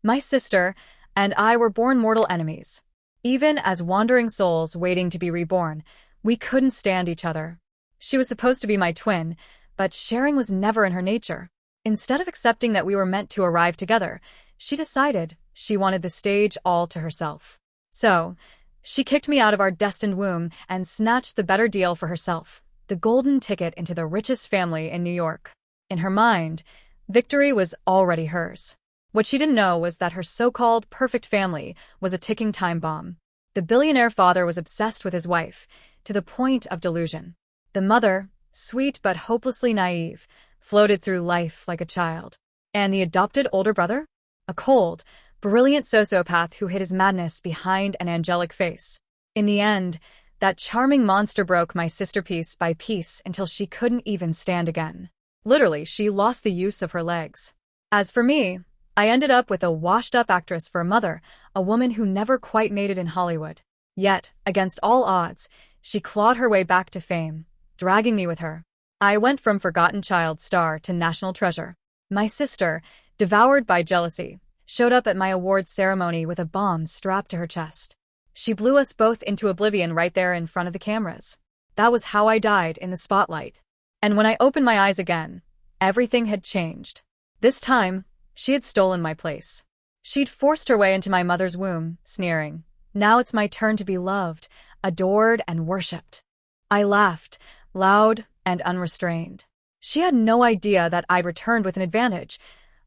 My sister and I were born mortal enemies. Even as wandering souls waiting to be reborn, we couldn't stand each other. She was supposed to be my twin, but sharing was never in her nature. Instead of accepting that we were meant to arrive together, she decided she wanted the stage all to herself. So, she kicked me out of our destined womb and snatched the better deal for herself, the golden ticket into the richest family in New York. In her mind, victory was already hers. What she didn't know was that her so-called perfect family was a ticking time bomb. The billionaire father was obsessed with his wife, to the point of delusion. The mother, sweet but hopelessly naive, floated through life like a child. And the adopted older brother? A cold, brilliant sociopath who hid his madness behind an angelic face. In the end, that charming monster broke my sister piece by piece until she couldn't even stand again. Literally, she lost the use of her legs. As for me, I ended up with a washed-up actress for a mother, a woman who never quite made it in Hollywood. Yet, against all odds, she clawed her way back to fame, dragging me with her. I went from forgotten child star to national treasure. My sister, devoured by jealousy, showed up at my awards ceremony with a bomb strapped to her chest. She blew us both into oblivion right there in front of the cameras. That was how I died in the spotlight. And when I opened my eyes again, everything had changed. This time, she had stolen my place. She'd forced her way into my mother's womb, sneering, "Now it's my turn to be loved, adored, and worshipped." I laughed, loud and unrestrained. She had no idea that I'd returned with an advantage,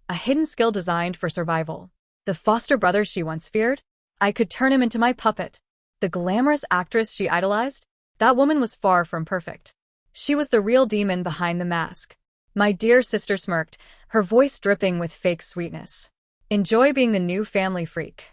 a hidden skill designed for survival. The foster brother she once feared? I could turn him into my puppet. The glamorous actress she idolized? That woman was far from perfect. She was the real demon behind the mask. My dear sister smirked, her voice dripping with fake sweetness. Enjoy being the new family freak.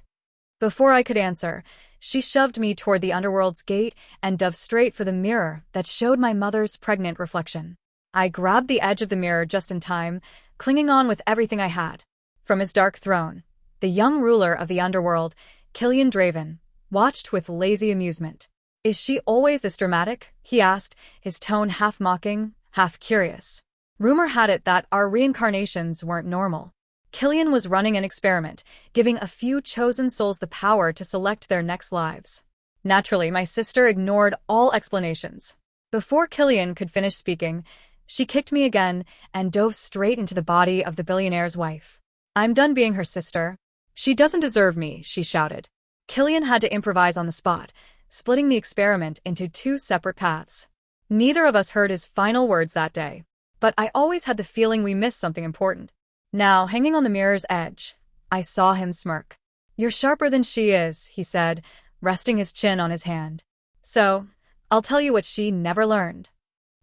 Before I could answer, she shoved me toward the underworld's gate and dove straight for the mirror that showed my mother's pregnant reflection. I grabbed the edge of the mirror just in time, clinging on with everything I had. From his dark throne, the young ruler of the underworld, Killian Draven, watched with lazy amusement. "Is she always this dramatic?" he asked, his tone half mocking, half curious. Rumor had it that our reincarnations weren't normal. Killian was running an experiment, giving a few chosen souls the power to select their next lives. Naturally, my sister ignored all explanations. Before Killian could finish speaking, she kicked me again and dove straight into the body of the billionaire's wife. "I'm done being her sister. She doesn't deserve me," she shouted. Killian had to improvise on the spot, splitting the experiment into two separate paths. Neither of us heard his final words that day, but I always had the feeling we missed something important. Now, hanging on the mirror's edge, I saw him smirk. "You're sharper than she is," he said, resting his chin on his hand. "So, I'll tell you what she never learned."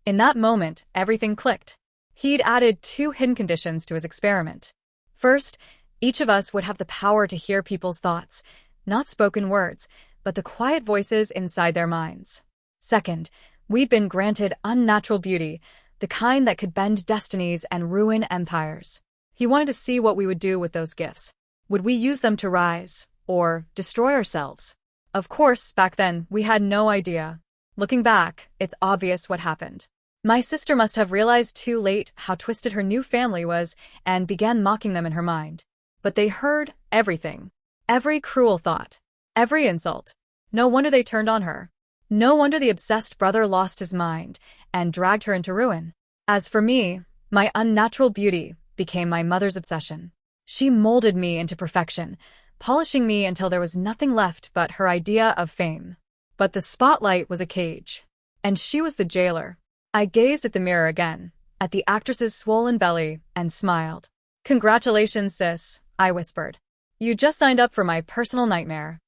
In that moment, everything clicked. He'd added two hidden conditions to his experiment. First, each of us would have the power to hear people's thoughts, not spoken words, but the quiet voices inside their minds. Second, we'd been granted unnatural beauty, the kind that could bend destinies and ruin empires. He wanted to see what we would do with those gifts. Would we use them to rise, or destroy ourselves? Of course, back then, we had no idea. Looking back, it's obvious what happened. My sister must have realized too late how twisted her new family was and began mocking them in her mind. But they heard everything. Every cruel thought. Every insult. No wonder they turned on her. No wonder the obsessed brother lost his mind and dragged her into ruin. As for me, my unnatural beauty became my mother's obsession. She molded me into perfection, polishing me until there was nothing left but her idea of fame. But the spotlight was a cage, and she was the jailer. I gazed at the mirror again, at the actress's swollen belly, and smiled. "Congratulations, sis," I whispered. "You just signed up for my personal nightmare."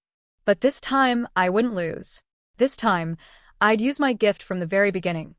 But this time, I wouldn't lose. This time, I'd use my gift from the very beginning,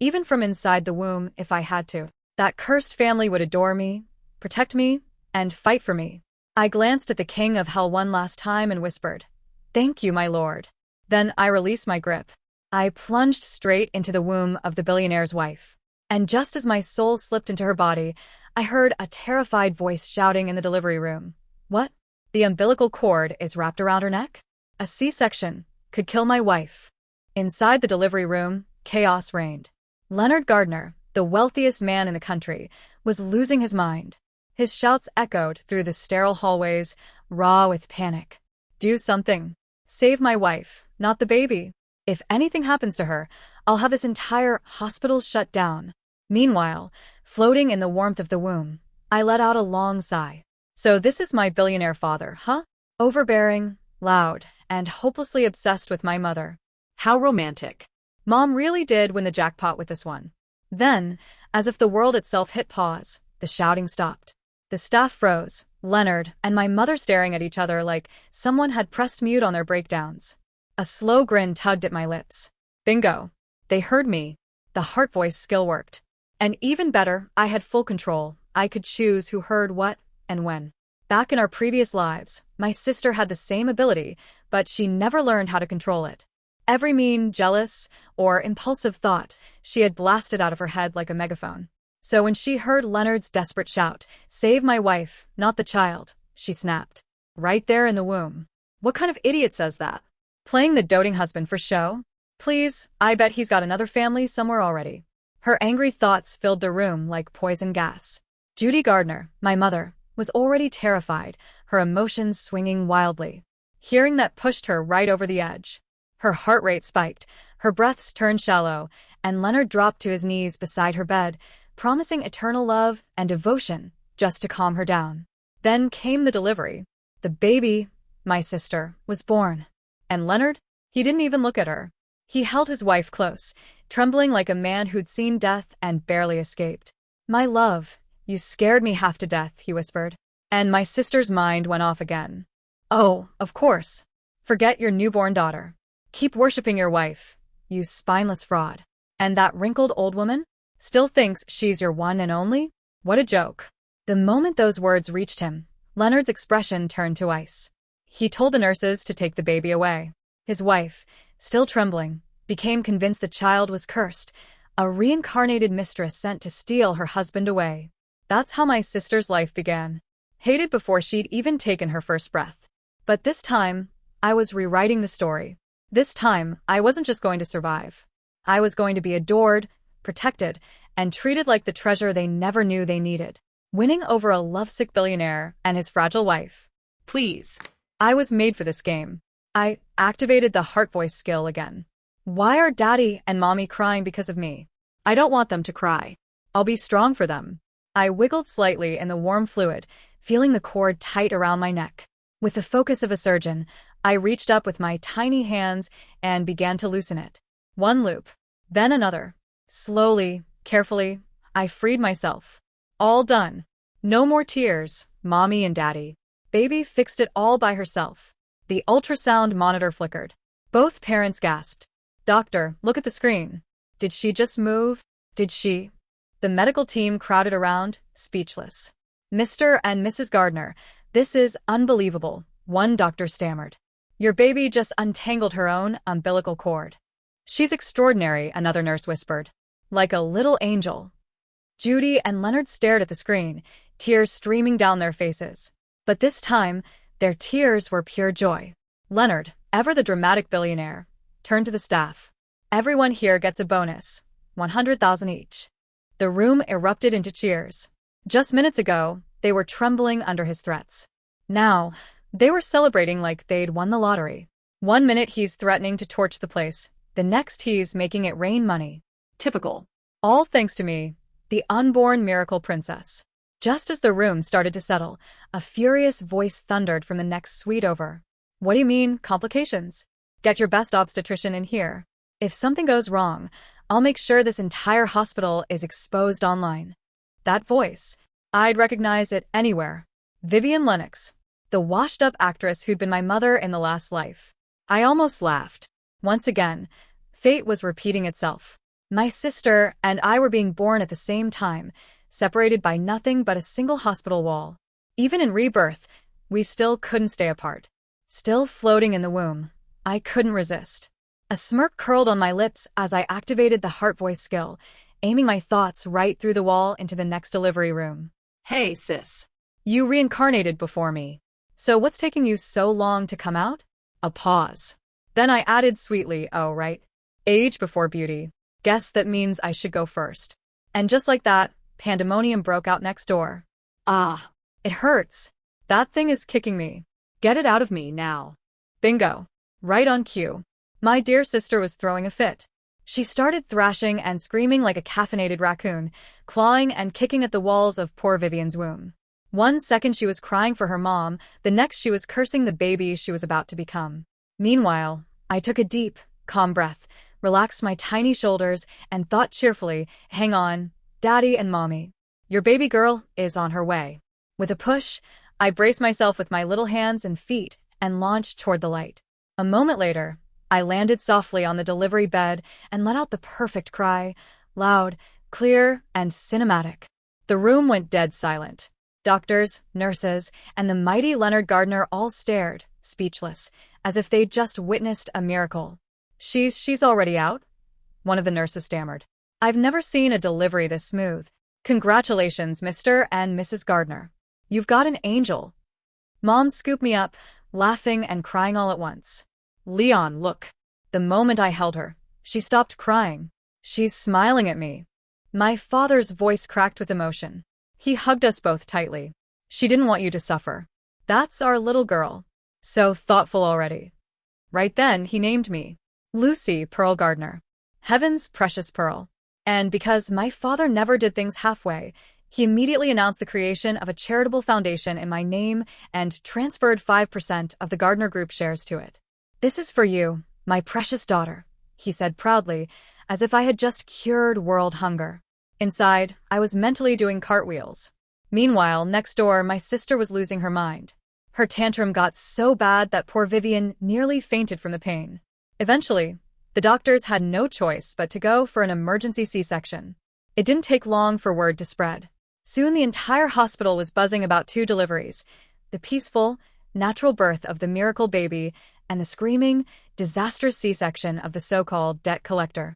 even from inside the womb if I had to. That cursed family would adore me, protect me, and fight for me. I glanced at the king of hell one last time and whispered, "Thank you, my lord." Then I released my grip. I plunged straight into the womb of the billionaire's wife. And just as my soul slipped into her body, I heard a terrified voice shouting in the delivery room. "What? The umbilical cord is wrapped around her neck? A C-section could kill my wife." Inside the delivery room, chaos reigned. Leonard Gardner, the wealthiest man in the country, was losing his mind. His shouts echoed through the sterile hallways, raw with panic. Do something. Save my wife, not the baby. If anything happens to her, I'll have this entire hospital shut down. Meanwhile, floating in the warmth of the womb, I let out a long sigh. So this is my billionaire father, huh? Overbearing, loud, and hopelessly obsessed with my mother. How romantic. Mom really did win the jackpot with this one. Then, as if the world itself hit pause, the shouting stopped. The staff froze, Leonard and my mother staring at each other like someone had pressed mute on their breakdowns. A slow grin tugged at my lips. Bingo. They heard me. The heart voice skill worked. And even better, I had full control. I could choose who heard what and when. Back in our previous lives, my sister had the same ability, but she never learned how to control it. Every mean, jealous, or impulsive thought she had blasted out of her head like a megaphone. So when she heard Leonard's desperate shout, "Save my wife, not the child," she snapped. Right there in the womb. What kind of idiot says that? Playing the doting husband for show? Please, I bet he's got another family somewhere already. Her angry thoughts filled the room like poison gas. Judy Gardner, my mother, was already terrified, her emotions swinging wildly. Hearing that pushed her right over the edge. Her heart rate spiked, her breaths turned shallow, and Leonard dropped to his knees beside her bed, promising eternal love and devotion just to calm her down. Then came the delivery. The baby, my sister, was born. And Leonard? He didn't even look at her. He held his wife close, trembling like a man who'd seen death and barely escaped. My love, you scared me half to death, he whispered. And my sister's mind went off again. Oh, of course. Forget your newborn daughter. Keep worshipping your wife, you spineless fraud. And that wrinkled old woman? Still thinks she's your one and only? What a joke. The moment those words reached him, Leonard's expression turned to ice. He told the nurses to take the baby away. His wife, still trembling, became convinced the child was cursed, a reincarnated mistress sent to steal her husband away. That's how my sister's life began. Hated before she'd even taken her first breath. But this time, I was rewriting the story. This time, I wasn't just going to survive. I was going to be adored, protected, and treated like the treasure they never knew they needed. Winning over a lovesick billionaire and his fragile wife. Please. I was made for this game. I activated the heart voice skill again. Why are Daddy and Mommy crying because of me? I don't want them to cry. I'll be strong for them. I wiggled slightly in the warm fluid, feeling the cord tight around my neck. With the focus of a surgeon, I reached up with my tiny hands and began to loosen it. One loop, then another. Slowly, carefully, I freed myself. All done. No more tears, Mommy and Daddy. Baby fixed it all by herself. The ultrasound monitor flickered. Both parents gasped. Doctor, look at the screen. Did she just move? Did she? The medical team crowded around, speechless. Mr. and Mrs. Gardner, this is unbelievable, one doctor stammered. Your baby just untangled her own umbilical cord. She's extraordinary, another nurse whispered. Like a little angel. Judy and Leonard stared at the screen, tears streaming down their faces. But this time, their tears were pure joy. Leonard, ever the dramatic billionaire, turned to the staff. Everyone here gets a bonus, 100,000 each. The room erupted into cheers. Just minutes ago, they were trembling under his threats. Now, they were celebrating like they'd won the lottery. 1 minute he's threatening to torch the place, the next he's making it rain money. Typical. All thanks to me, the unborn miracle princess. Just as the room started to settle, a furious voice thundered from the next suite over. What do you mean, complications? Get your best obstetrician in here. If something goes wrong, I'll make sure this entire hospital is exposed online. That voice, I'd recognize it anywhere. Vivian Lennox, the washed-up actress who'd been my mother in the last life. I almost laughed. Once again, fate was repeating itself. My sister and I were being born at the same time, separated by nothing but a single hospital wall. Even in rebirth, we still couldn't stay apart. Still floating in the womb, I couldn't resist. A smirk curled on my lips as I activated the heart voice skill, aiming my thoughts right through the wall into the next delivery room. Hey, sis. You reincarnated before me. So what's taking you so long to come out? A pause. Then I added sweetly, oh right. Age before beauty. Guess that means I should go first. And just like that, pandemonium broke out next door. Ah, It hurts. That thing is kicking me. get it out of me now. Bingo. Right on cue. My dear sister was throwing a fit. She started thrashing and screaming like a caffeinated raccoon, clawing and kicking at the walls of poor Vivian's womb. One second she was crying for her mom, the next she was cursing the baby she was about to become. Meanwhile, I took a deep, calm breath, relaxed my tiny shoulders, and thought cheerfully, hang on, Daddy and Mommy. Your baby girl is on her way. With a push, I braced myself with my little hands and feet and launched toward the light. A moment later, I landed softly on the delivery bed and let out the perfect cry, loud, clear, and cinematic. The room went dead silent. Doctors, nurses, and the mighty Leonard Gardner all stared, speechless, as if they'd just witnessed a miracle. She's already out? One of the nurses stammered. I've never seen a delivery this smooth. Congratulations, Mr. and Mrs. Gardner. You've got an angel. Mom scooped me up, laughing and crying all at once. Leon, look. The moment I held her, she stopped crying. She's smiling at me. My father's voice cracked with emotion. He hugged us both tightly. She didn't want you to suffer. That's our little girl. So thoughtful already. Right then, he named me Lucy Pearl Gardner. Heaven's precious pearl. And because my father never did things halfway, he immediately announced the creation of a charitable foundation in my name and transferred 5% of the Gardner Group shares to it. This is for you, my precious daughter, he said proudly, as if I had just cured world hunger. Inside, I was mentally doing cartwheels. Meanwhile, next door, my sister was losing her mind. Her tantrum got so bad that poor Vivian nearly fainted from the pain. Eventually, the doctors had no choice but to go for an emergency C-section. It didn't take long for word to spread. Soon the entire hospital was buzzing about two deliveries, the peaceful, natural birth of the miracle baby and the screaming, disastrous C-section of the so-called debt collector.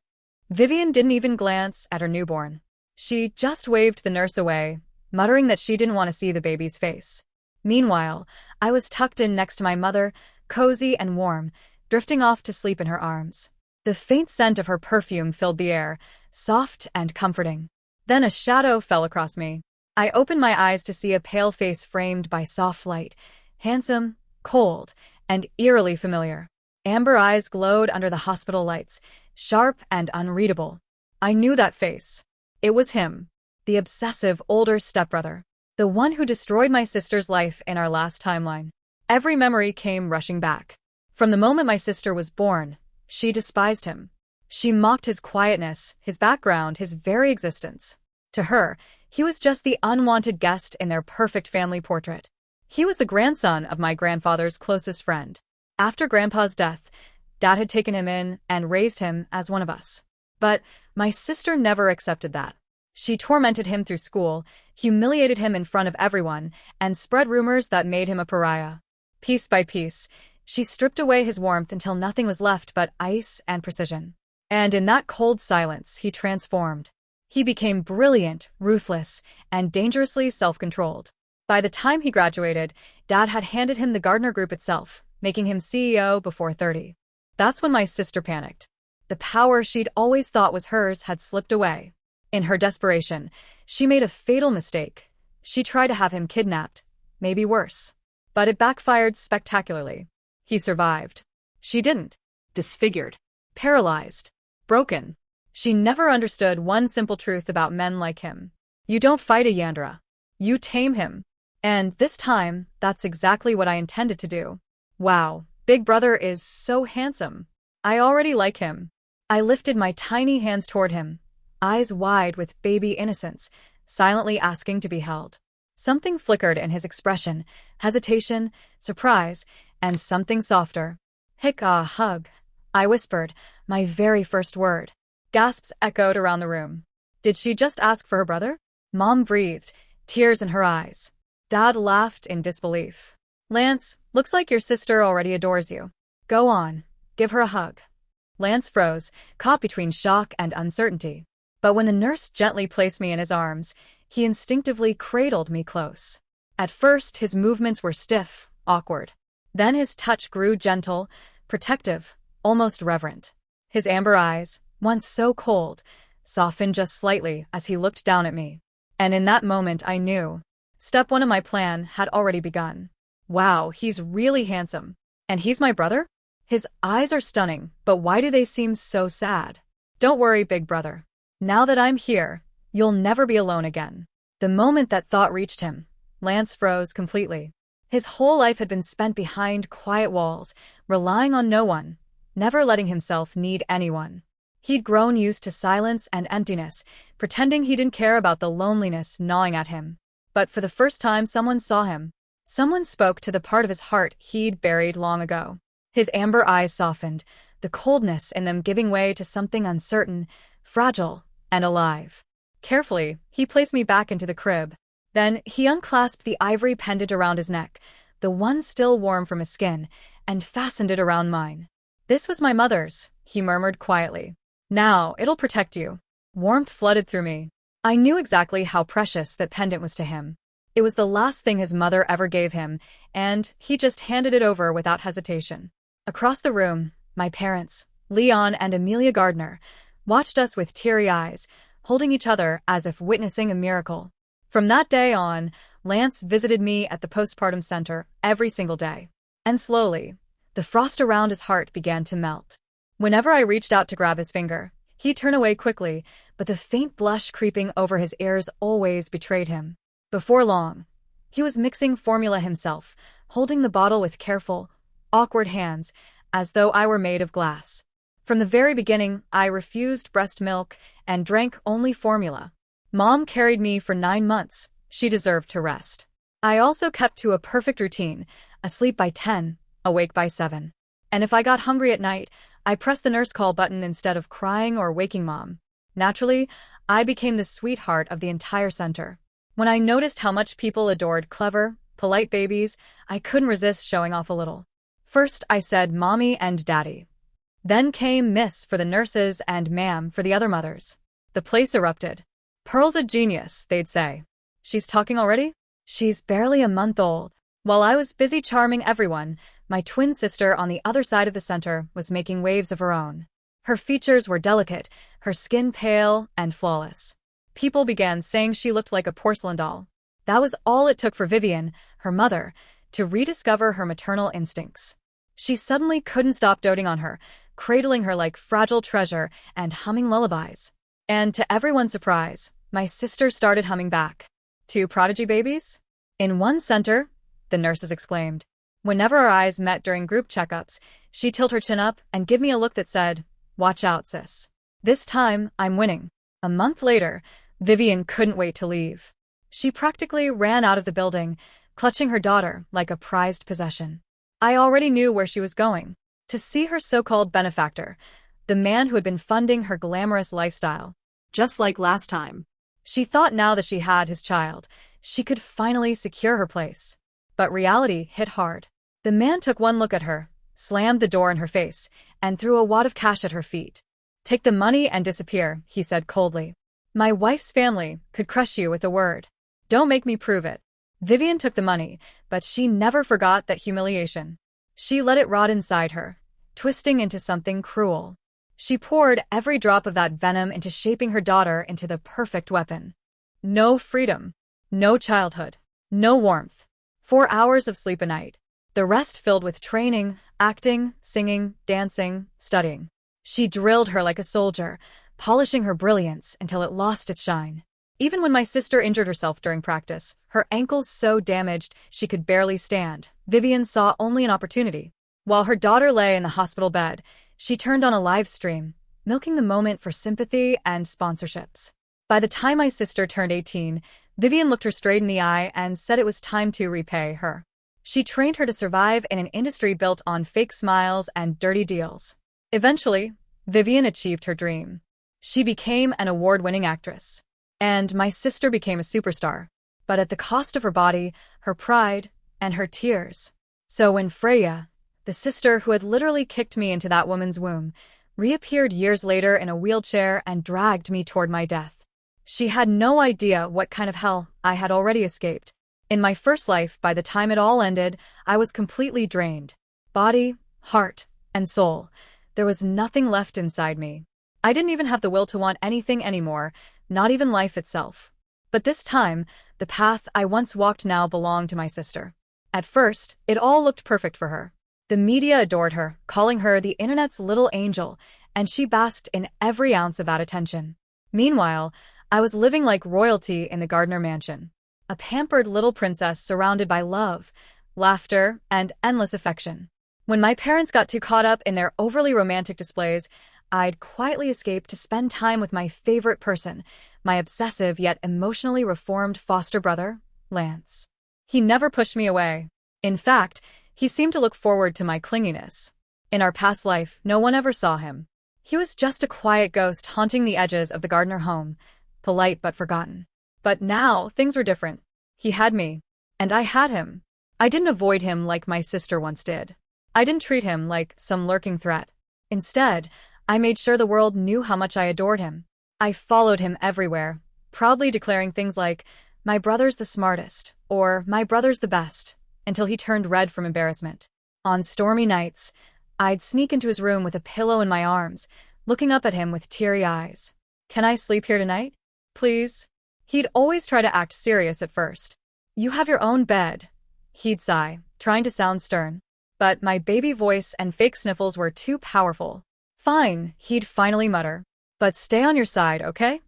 Vivian didn't even glance at her newborn. She just waved the nurse away, muttering that she didn't want to see the baby's face. Meanwhile, I was tucked in next to my mother, cozy and warm, drifting off to sleep in her arms. The faint scent of her perfume filled the air, soft and comforting. Then a shadow fell across me. I opened my eyes to see a pale face framed by soft light, handsome, cold, and eerily familiar. Amber eyes glowed under the hospital lights, sharp and unreadable. I knew that face. It was him, the obsessive older stepbrother, the one who destroyed my sister's life in our last timeline. Every memory came rushing back. From the moment my sister was born, she despised him. She mocked his quietness, his background, his very existence. To her, he was just the unwanted guest in their perfect family portrait. He was the grandson of my grandfather's closest friend. After Grandpa's death, Dad had taken him in and raised him as one of us. But my sister never accepted that. She tormented him through school, humiliated him in front of everyone, and spread rumors that made him a pariah. Piece by piece, she stripped away his warmth until nothing was left but ice and precision. And in that cold silence, he transformed. He became brilliant, ruthless, and dangerously self-controlled. By the time he graduated, Dad had handed him the Gardner Group itself, making him CEO before 30. That's when my sister panicked. The power she'd always thought was hers had slipped away. In her desperation, she made a fatal mistake. She tried to have him kidnapped, maybe worse. But it backfired spectacularly. He survived. She didn't. Disfigured. Paralyzed. Broken. She never understood one simple truth about men like him. You don't fight a Yandra. You tame him. And this time, that's exactly what I intended to do. Wow, Big Brother is so handsome. I already like him. I lifted my tiny hands toward him, eyes wide with baby innocence, silently asking to be held. Something flickered in his expression, hesitation, surprise, and something softer. Hug, I whispered, my very first word. Gasps echoed around the room. Did she just ask for her brother? Mom breathed, tears in her eyes. Dad laughed in disbelief. Lance, looks like your sister already adores you. Go on, give her a hug. Lance froze, caught between shock and uncertainty. But when the nurse gently placed me in his arms, he instinctively cradled me close. At first, his movements were stiff, awkward. Then his touch grew gentle, protective, almost reverent. His amber eyes, once so cold, softened just slightly as he looked down at me. And in that moment I knew Step 1 of my plan had already begun. Wow, he's really handsome. And he's my brother? His eyes are stunning, but why do they seem so sad? Don't worry, big brother. Now that I'm here, you'll never be alone again. The moment that thought reached him, Lance froze completely. His whole life had been spent behind quiet walls, relying on no one, never letting himself need anyone. He'd grown used to silence and emptiness, pretending he didn't care about the loneliness gnawing at him. But for the first time, someone saw him. Someone spoke to the part of his heart he'd buried long ago. His amber eyes softened, the coldness in them giving way to something uncertain, fragile, and alive. Carefully, he placed me back into the crib. Then he unclasped the ivory pendant around his neck, the one still warm from his skin, and fastened it around mine. This was my mother's, he murmured quietly. Now, it'll protect you. Warmth flooded through me. I knew exactly how precious that pendant was to him. It was the last thing his mother ever gave him, and he just handed it over without hesitation. Across the room, my parents, Leon and Amelia Gardner, watched us with teary eyes, holding each other as if witnessing a miracle. From that day on, Lance visited me at the postpartum center every single day. And slowly, the frost around his heart began to melt. Whenever I reached out to grab his finger, he'd turn away quickly, but the faint blush creeping over his ears always betrayed him. Before long, he was mixing formula himself, holding the bottle with careful, awkward hands, as though I were made of glass. From the very beginning, I refused breast milk and drank only formula. Mom carried me for 9 months. She deserved to rest. I also kept to a perfect routine, asleep by 10, awake by 7. And if I got hungry at night, I pressed the nurse call button instead of crying or waking Mom. Naturally, I became the sweetheart of the entire center. When I noticed how much people adored clever, polite babies, I couldn't resist showing off a little. First, I said Mommy and Daddy. Then came Miss for the nurses and Ma'am for the other mothers. The place erupted. Pearl's a genius, they'd say. She's talking already? She's barely a month old. While I was busy charming everyone, my twin sister on the other side of the center was making waves of her own. Her features were delicate, her skin pale and flawless. People began saying she looked like a porcelain doll. That was all it took for Vivian, her mother, to rediscover her maternal instincts. She suddenly couldn't stop doting on her, cradling her like fragile treasure and humming lullabies. And to everyone's surprise, my sister started humming back. 2 prodigy babies? In one center, the nurses exclaimed. Whenever our eyes met during group checkups, she'd tilt her chin up and give me a look that said, "Watch out, sis. This time, I'm winning." A month later, Vivian couldn't wait to leave. She practically ran out of the building, clutching her daughter like a prized possession. I already knew where she was going. To see her so-called benefactor, the man who had been funding her glamorous lifestyle. Just like last time. She thought now that she had his child, she could finally secure her place. But reality hit hard. The man took one look at her, slammed the door in her face, and threw a wad of cash at her feet. "Take the money and disappear," he said coldly. "My wife's family could crush you with a word. Don't make me prove it." Vivian took the money, but she never forgot that humiliation. She let it rot inside her, twisting into something cruel. She poured every drop of that venom into shaping her daughter into the perfect weapon. No freedom, no childhood, no warmth. 4 hours of sleep a night. The rest filled with training, acting, singing, dancing, studying. She drilled her like a soldier, polishing her brilliance until it lost its shine. Even when my sister injured herself during practice, her ankles so damaged she could barely stand, Vivian saw only an opportunity. While her daughter lay in the hospital bed, she turned on a live stream, milking the moment for sympathy and sponsorships. By the time my sister turned 18, Vivian looked her straight in the eye and said it was time to repay her. She trained her to survive in an industry built on fake smiles and dirty deals. Eventually, Vivian achieved her dream. She became an award-winning actress. And my sister became a superstar, but at the cost of her body, her pride, and her tears. So when Freya, the sister who had literally kicked me into that woman's womb, reappeared years later in a wheelchair and dragged me toward my death, she had no idea what kind of hell I had already escaped. In my first life, by the time it all ended, I was completely drained. Body, heart, and soul. There was nothing left inside me. I didn't even have the will to want anything anymore, not even life itself. But this time, The path I once walked now belonged to my sister. At first, it all looked perfect for her. The media adored her, calling her the internet's little angel, and she basked in every ounce of that attention. Meanwhile, I was living like royalty in the Gardner mansion. A pampered little princess surrounded by love, laughter, and endless affection. When my parents got too caught up in their overly romantic displays, I'd quietly escape to spend time with my favorite person, my obsessive yet emotionally reformed foster brother, Lance. He never pushed me away. In fact, he seemed to look forward to my clinginess. In our past life, no one ever saw him. He was just a quiet ghost haunting the edges of the Gardner home, polite but forgotten. But now, things were different. He had me, and I had him. I didn't avoid him like my sister once did. I didn't treat him like some lurking threat. Instead, I made sure the world knew how much I adored him. I followed him everywhere, proudly declaring things like, "My brother's the smartest," or "My brother's the best," until he turned red from embarrassment. On stormy nights, I'd sneak into his room with a pillow in my arms, looking up at him with teary eyes. "Can I sleep here tonight? Please?" He'd always try to act serious at first. "You have your own bed," he'd sigh, trying to sound stern. But my baby voice and fake sniffles were too powerful. "Fine," he'd finally mutter. "But stay on your side, okay?"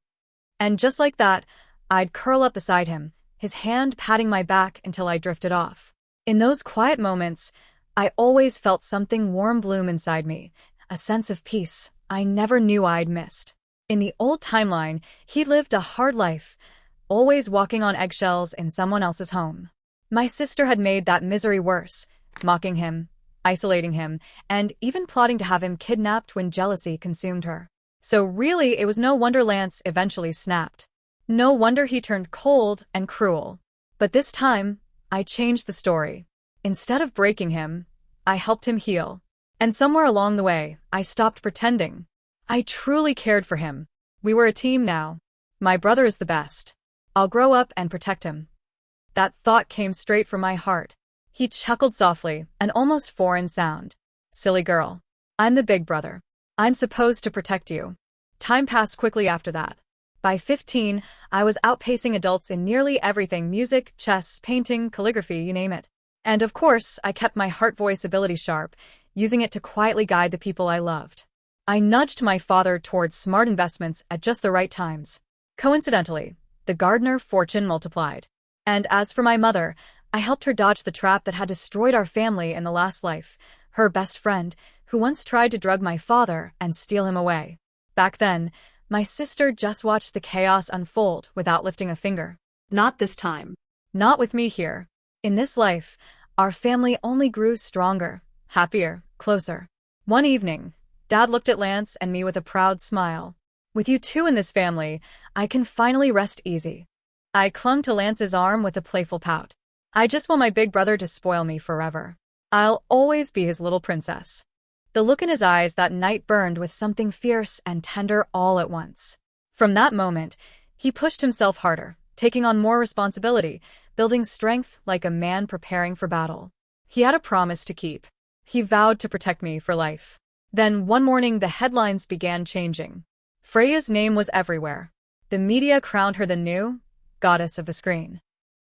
And just like that, I'd curl up beside him, his hand patting my back until I drifted off. In those quiet moments, I always felt something warm bloom inside me, a sense of peace I never knew I'd missed. In the old timeline, he lived a hard life, always walking on eggshells in someone else's home. My sister had made that misery worse, mocking him, isolating him, and even plotting to have him kidnapped when jealousy consumed her. So really, it was no wonder Lance eventually snapped. No wonder he turned cold and cruel. But this time, I changed the story. Instead of breaking him, I helped him heal. And somewhere along the way, I stopped pretending. I truly cared for him. We were a team now. My brother is the best. I'll grow up and protect him. That thought came straight from my heart. He chuckled softly, an almost foreign sound. "Silly girl. I'm the big brother. I'm supposed to protect you." Time passed quickly after that. By 15, I was outpacing adults in nearly everything: music, chess, painting, calligraphy, you name it. And of course, I kept my heart voice ability sharp, using it to quietly guide the people I loved. I nudged my father towards smart investments at just the right times. Coincidentally, the Gardner fortune multiplied. And as for my mother, I helped her dodge the trap that had destroyed our family in the last life, her best friend, who once tried to drug my father and steal him away. Back then, my sister just watched the chaos unfold without lifting a finger. Not this time. Not with me here. In this life, our family only grew stronger, happier, closer. One evening, Dad looked at Lance and me with a proud smile. "With you two in this family, I can finally rest easy." I clung to Lance's arm with a playful pout. "I just want my big brother to spoil me forever. I'll always be his little princess." The look in his eyes that night burned with something fierce and tender all at once. From that moment, he pushed himself harder, taking on more responsibility, building strength like a man preparing for battle. He had a promise to keep. He vowed to protect me for life. Then one morning the headlines began changing. Freya's name was everywhere. The media crowned her the new goddess of the screen.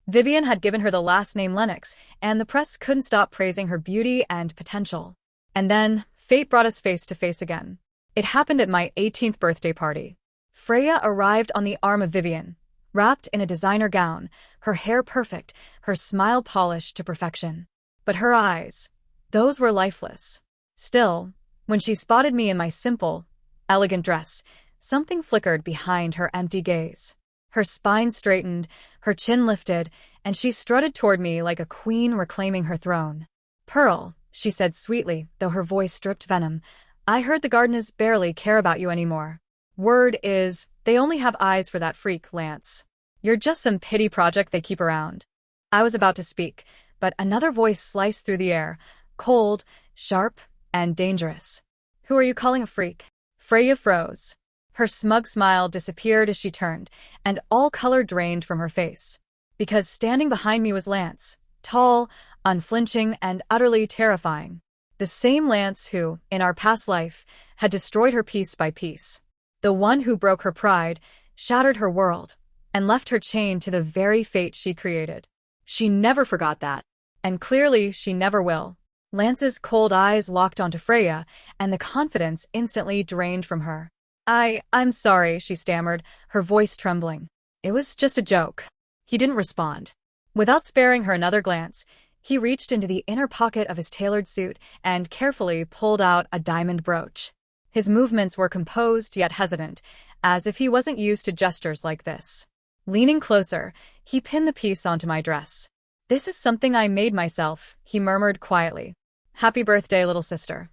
Vivian had given her the last name Lennox, and the press couldn't stop praising her beauty and potential. And then, fate brought us face to face again. It happened at my 18th birthday party. Freya arrived on the arm of Vivian, wrapped in a designer gown, her hair perfect, her smile polished to perfection. But her eyes, those were lifeless. Still, when she spotted me in my simple, elegant dress, something flickered behind her empty gaze. Her spine straightened, her chin lifted, and she strutted toward me like a queen reclaiming her throne. "Pearl," she said sweetly, though her voice dripped venom, "I heard the Gardners barely care about you anymore. Word is, they only have eyes for that freak, Lance. You're just some pity project they keep around." I was about to speak, but another voice sliced through the air, cold, sharp, and dangerous. "Who are you calling a freak?" Freya froze. Her smug smile disappeared as she turned, and all color drained from her face. Because standing behind me was Lance, tall, unflinching, and utterly terrifying. The same Lance who, in our past life, had destroyed her piece by piece. The one who broke her pride, shattered her world, and left her chained to the very fate she created. She never forgot that. And clearly she never will. Lance's cold eyes locked onto Freya, and the confidence instantly drained from her. I'm sorry, she stammered, her voice trembling. It was just a joke. He didn't respond. Without sparing her another glance, he reached into the inner pocket of his tailored suit and carefully pulled out a diamond brooch. His movements were composed yet hesitant, as if he wasn't used to gestures like this. Leaning closer, he pinned the piece onto my dress. This is something I made myself, he murmured quietly. Happy birthday, little sister.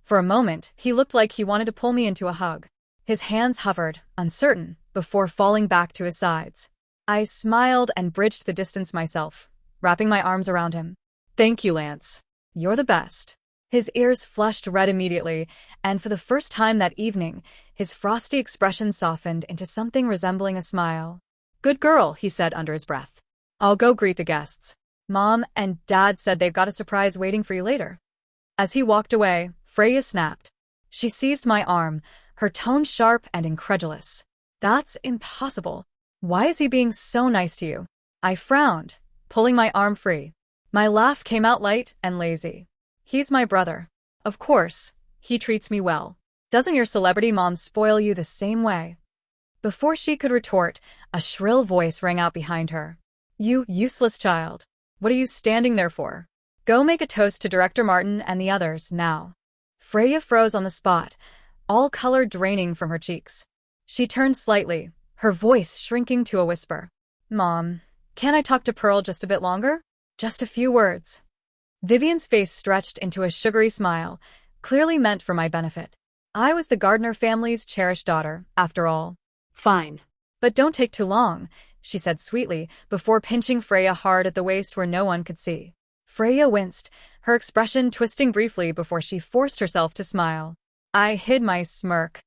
For a moment, he looked like he wanted to pull me into a hug. His hands hovered, uncertain, before falling back to his sides. I smiled and bridged the distance myself, wrapping my arms around him. Thank you, Lance. You're the best. His ears flushed red immediately, and for the first time that evening, his frosty expression softened into something resembling a smile. Good girl, he said under his breath. I'll go greet the guests. Mom and Dad said they've got a surprise waiting for you later. As he walked away, Freya snapped. She seized my arm, her tone sharp and incredulous. That's impossible. Why is he being so nice to you? I frowned, pulling my arm free. My laugh came out light and lazy. He's my brother. Of course, he treats me well. Doesn't your celebrity mom spoil you the same way? Before she could retort, a shrill voice rang out behind her. You useless child. What are you standing there for? Go make a toast to Director Martin and the others, now. Freya froze on the spot, all color draining from her cheeks. She turned slightly, her voice shrinking to a whisper. Mom, can I talk to Pearl just a bit longer? Just a few words. Vivian's face stretched into a sugary smile, clearly meant for my benefit. I was the Gardner family's cherished daughter, after all. Fine. But don't take too long, she said sweetly, before pinching Freya hard at the waist where no one could see. Freya winced, her expression twisting briefly before she forced herself to smile. I hid my smirk.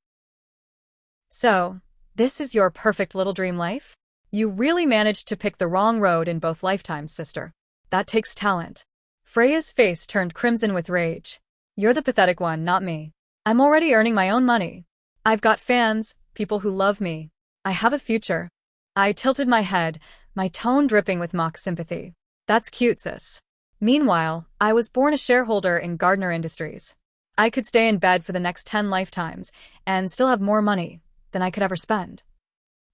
So, this is your perfect little dream life? You really managed to pick the wrong road in both lifetimes, sister. That takes talent. Freya's face turned crimson with rage. You're the pathetic one, not me. I'm already earning my own money. I've got fans, people who love me. I have a future. I tilted my head, my tone dripping with mock sympathy. That's cute, sis. Meanwhile, I was born a shareholder in Gardner Industries. I could stay in bed for the next 10 lifetimes and still have more money than I could ever spend.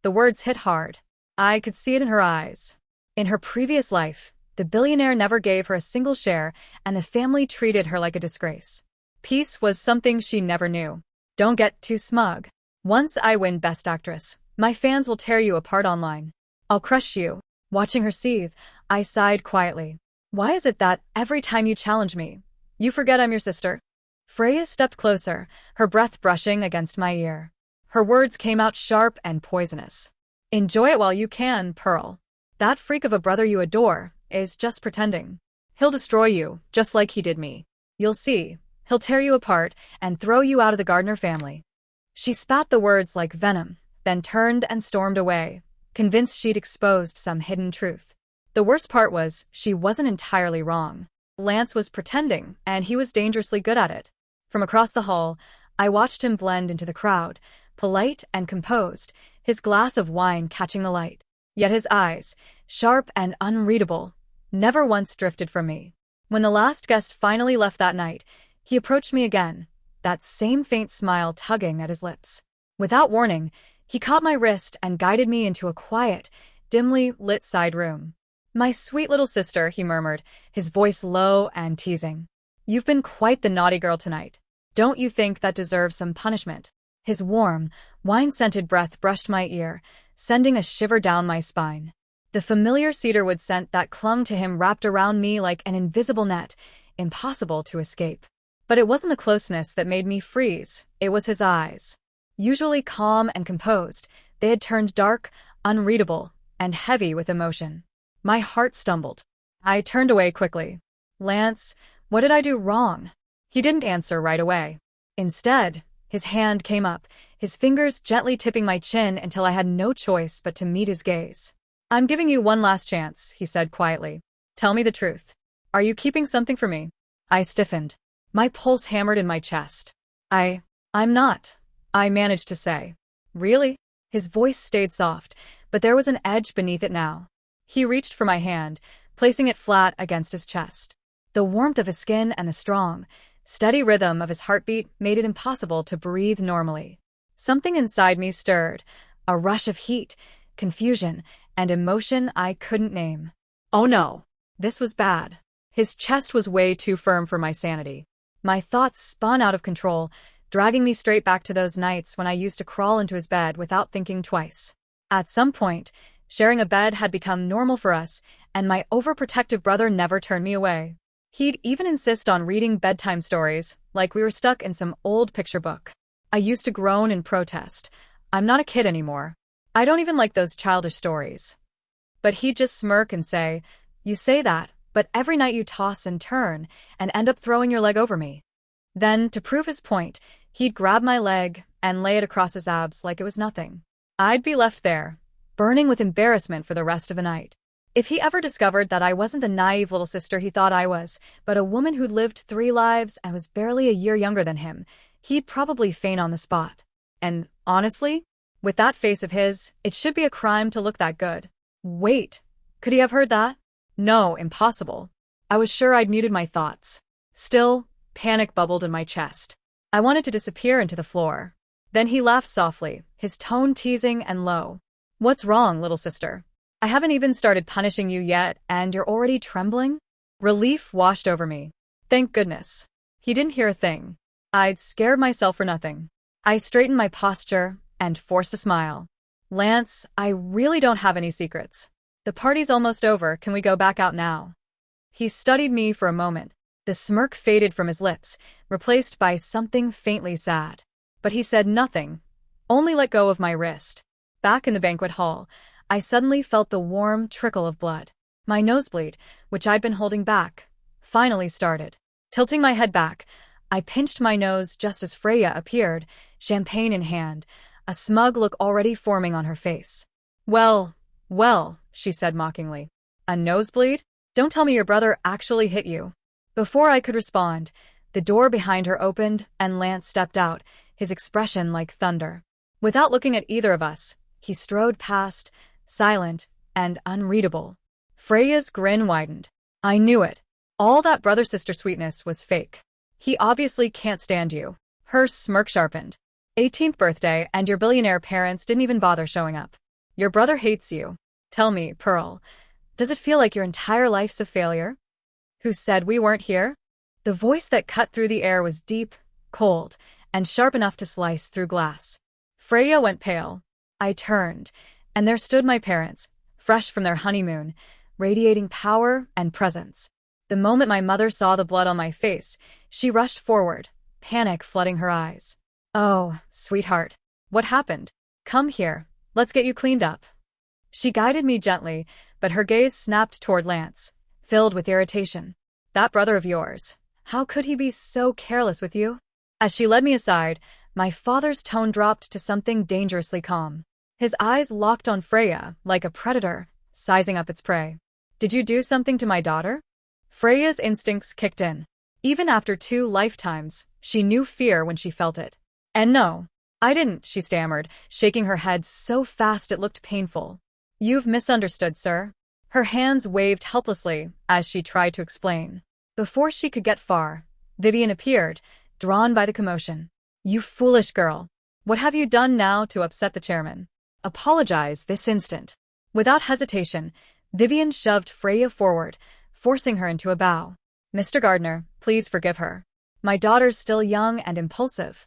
The words hit hard. I could see it in her eyes. In her previous life, the billionaire never gave her a single share, and the family treated her like a disgrace. Peace was something she never knew. Don't get too smug. Once I win Best Actress, my fans will tear you apart online. I'll crush you. Watching her seethe, I sighed quietly. Why is it that every time you challenge me, you forget I'm your sister? Freya stepped closer, her breath brushing against my ear. Her words came out sharp and poisonous. Enjoy it while you can, Pearl. That freak of a brother you adore is just pretending. He'll destroy you, just like he did me. You'll see. He'll tear you apart and throw you out of the Gardner family. She spat the words like venom, then turned and stormed away, convinced she'd exposed some hidden truth. The worst part was, she wasn't entirely wrong. Lance was pretending, and he was dangerously good at it. From across the hall, I watched him blend into the crowd, polite and composed, his glass of wine catching the light. Yet his eyes, sharp and unreadable, never once drifted from me. When the last guest finally left that night, he approached me again, that same faint smile tugging at his lips. Without warning, he caught my wrist and guided me into a quiet, dimly lit side room. My sweet little sister, he murmured, his voice low and teasing. You've been quite the naughty girl tonight. Don't you think that deserves some punishment? His warm, wine-scented breath brushed my ear, sending a shiver down my spine. The familiar cedarwood scent that clung to him wrapped around me like an invisible net, impossible to escape. But it wasn't the closeness that made me freeze, it was his eyes. Usually calm and composed, they had turned dark, unreadable, and heavy with emotion. My heart stumbled. I turned away quickly. Lance, what did I do wrong? He didn't answer right away. Instead, his hand came up, his fingers gently tipping my chin until I had no choice but to meet his gaze. I'm giving you one last chance, he said quietly. Tell me the truth. Are you keeping something for me? I stiffened. My pulse hammered in my chest. I'm not, I managed to say. Really? His voice stayed soft, but there was an edge beneath it now. He reached for my hand, placing it flat against his chest. The warmth of his skin and the strong, steady rhythm of his heartbeat made it impossible to breathe normally. Something inside me stirred, a rush of heat, confusion, and emotion I couldn't name. Oh no. This was bad. His chest was way too firm for my sanity. My thoughts spun out of control, dragging me straight back to those nights when I used to crawl into his bed without thinking twice. At some point, sharing a bed had become normal for us, and my overprotective brother never turned me away. He'd even insist on reading bedtime stories, like we were stuck in some old picture book. I used to groan in protest. I'm not a kid anymore. I don't even like those childish stories. But he'd just smirk and say, "You say that, but every night you toss and turn and end up throwing your leg over me." Then, to prove his point, he'd grab my leg and lay it across his abs like it was nothing. I'd be left there, burning with embarrassment for the rest of the night. If he ever discovered that I wasn't the naive little sister he thought I was, but a woman who'd lived 3 lives and was barely a year younger than him, he'd probably faint on the spot. And honestly, with that face of his, it should be a crime to look that good. Wait, could he have heard that? No, impossible. I was sure I'd muted my thoughts. Still, panic bubbled in my chest. I wanted to disappear into the floor. Then he laughed softly, his tone teasing and low. "What's wrong, little sister? I haven't even started punishing you yet, and you're already trembling?" Relief washed over me. Thank goodness. He didn't hear a thing. I'd scared myself for nothing. I straightened my posture and forced a smile. "Lance, I really don't have any secrets. The party's almost over, can we go back out now?" He studied me for a moment. The smirk faded from his lips, replaced by something faintly sad. But he said nothing, only let go of my wrist. Back in the banquet hall, I suddenly felt the warm trickle of blood. My nosebleed, which I'd been holding back, finally started. Tilting my head back, I pinched my nose just as Freya appeared, champagne in hand, a smug look already forming on her face. Well, she said mockingly. "A nosebleed? Don't tell me your brother actually hit you." Before I could respond, the door behind her opened and Lance stepped out, his expression like thunder. Without looking at either of us, he strode past, silent and unreadable. Freya's grin widened. I knew it. All that brother-sister sweetness was fake. "He obviously can't stand you." Her smirk sharpened. 18th birthday and your billionaire parents didn't even bother showing up. Your brother hates you. Tell me, Pearl, does it feel like your entire life's a failure? Who said we weren't here? The voice that cut through the air was deep, cold, and sharp enough to slice through glass. Freya went pale. I turned, and there stood my parents, fresh from their honeymoon, radiating power and presence. The moment my mother saw the blood on my face, she rushed forward, panic flooding her eyes. "Oh, sweetheart, what happened? Come here, let's get you cleaned up." She guided me gently, but her gaze snapped toward Lance, filled with irritation. "That brother of yours, how could he be so careless with you?" As she led me aside, my father's tone dropped to something dangerously calm. His eyes locked on Freya, like a predator, sizing up its prey. "Did you do something to my daughter?" Freya's instincts kicked in. Even after 2 lifetimes, she knew fear when she felt it. "And no, I didn't," she stammered, shaking her head so fast it looked painful. "You've misunderstood, sir." Her hands waved helplessly as she tried to explain. Before she could get far, Vivian appeared, drawn by the commotion. "You foolish girl. What have you done now to upset the chairman? Apologize this instant." Without hesitation, Vivian shoved Freya forward, forcing her into a bow. "Mr. Gardner, please forgive her. My daughter's still young and impulsive."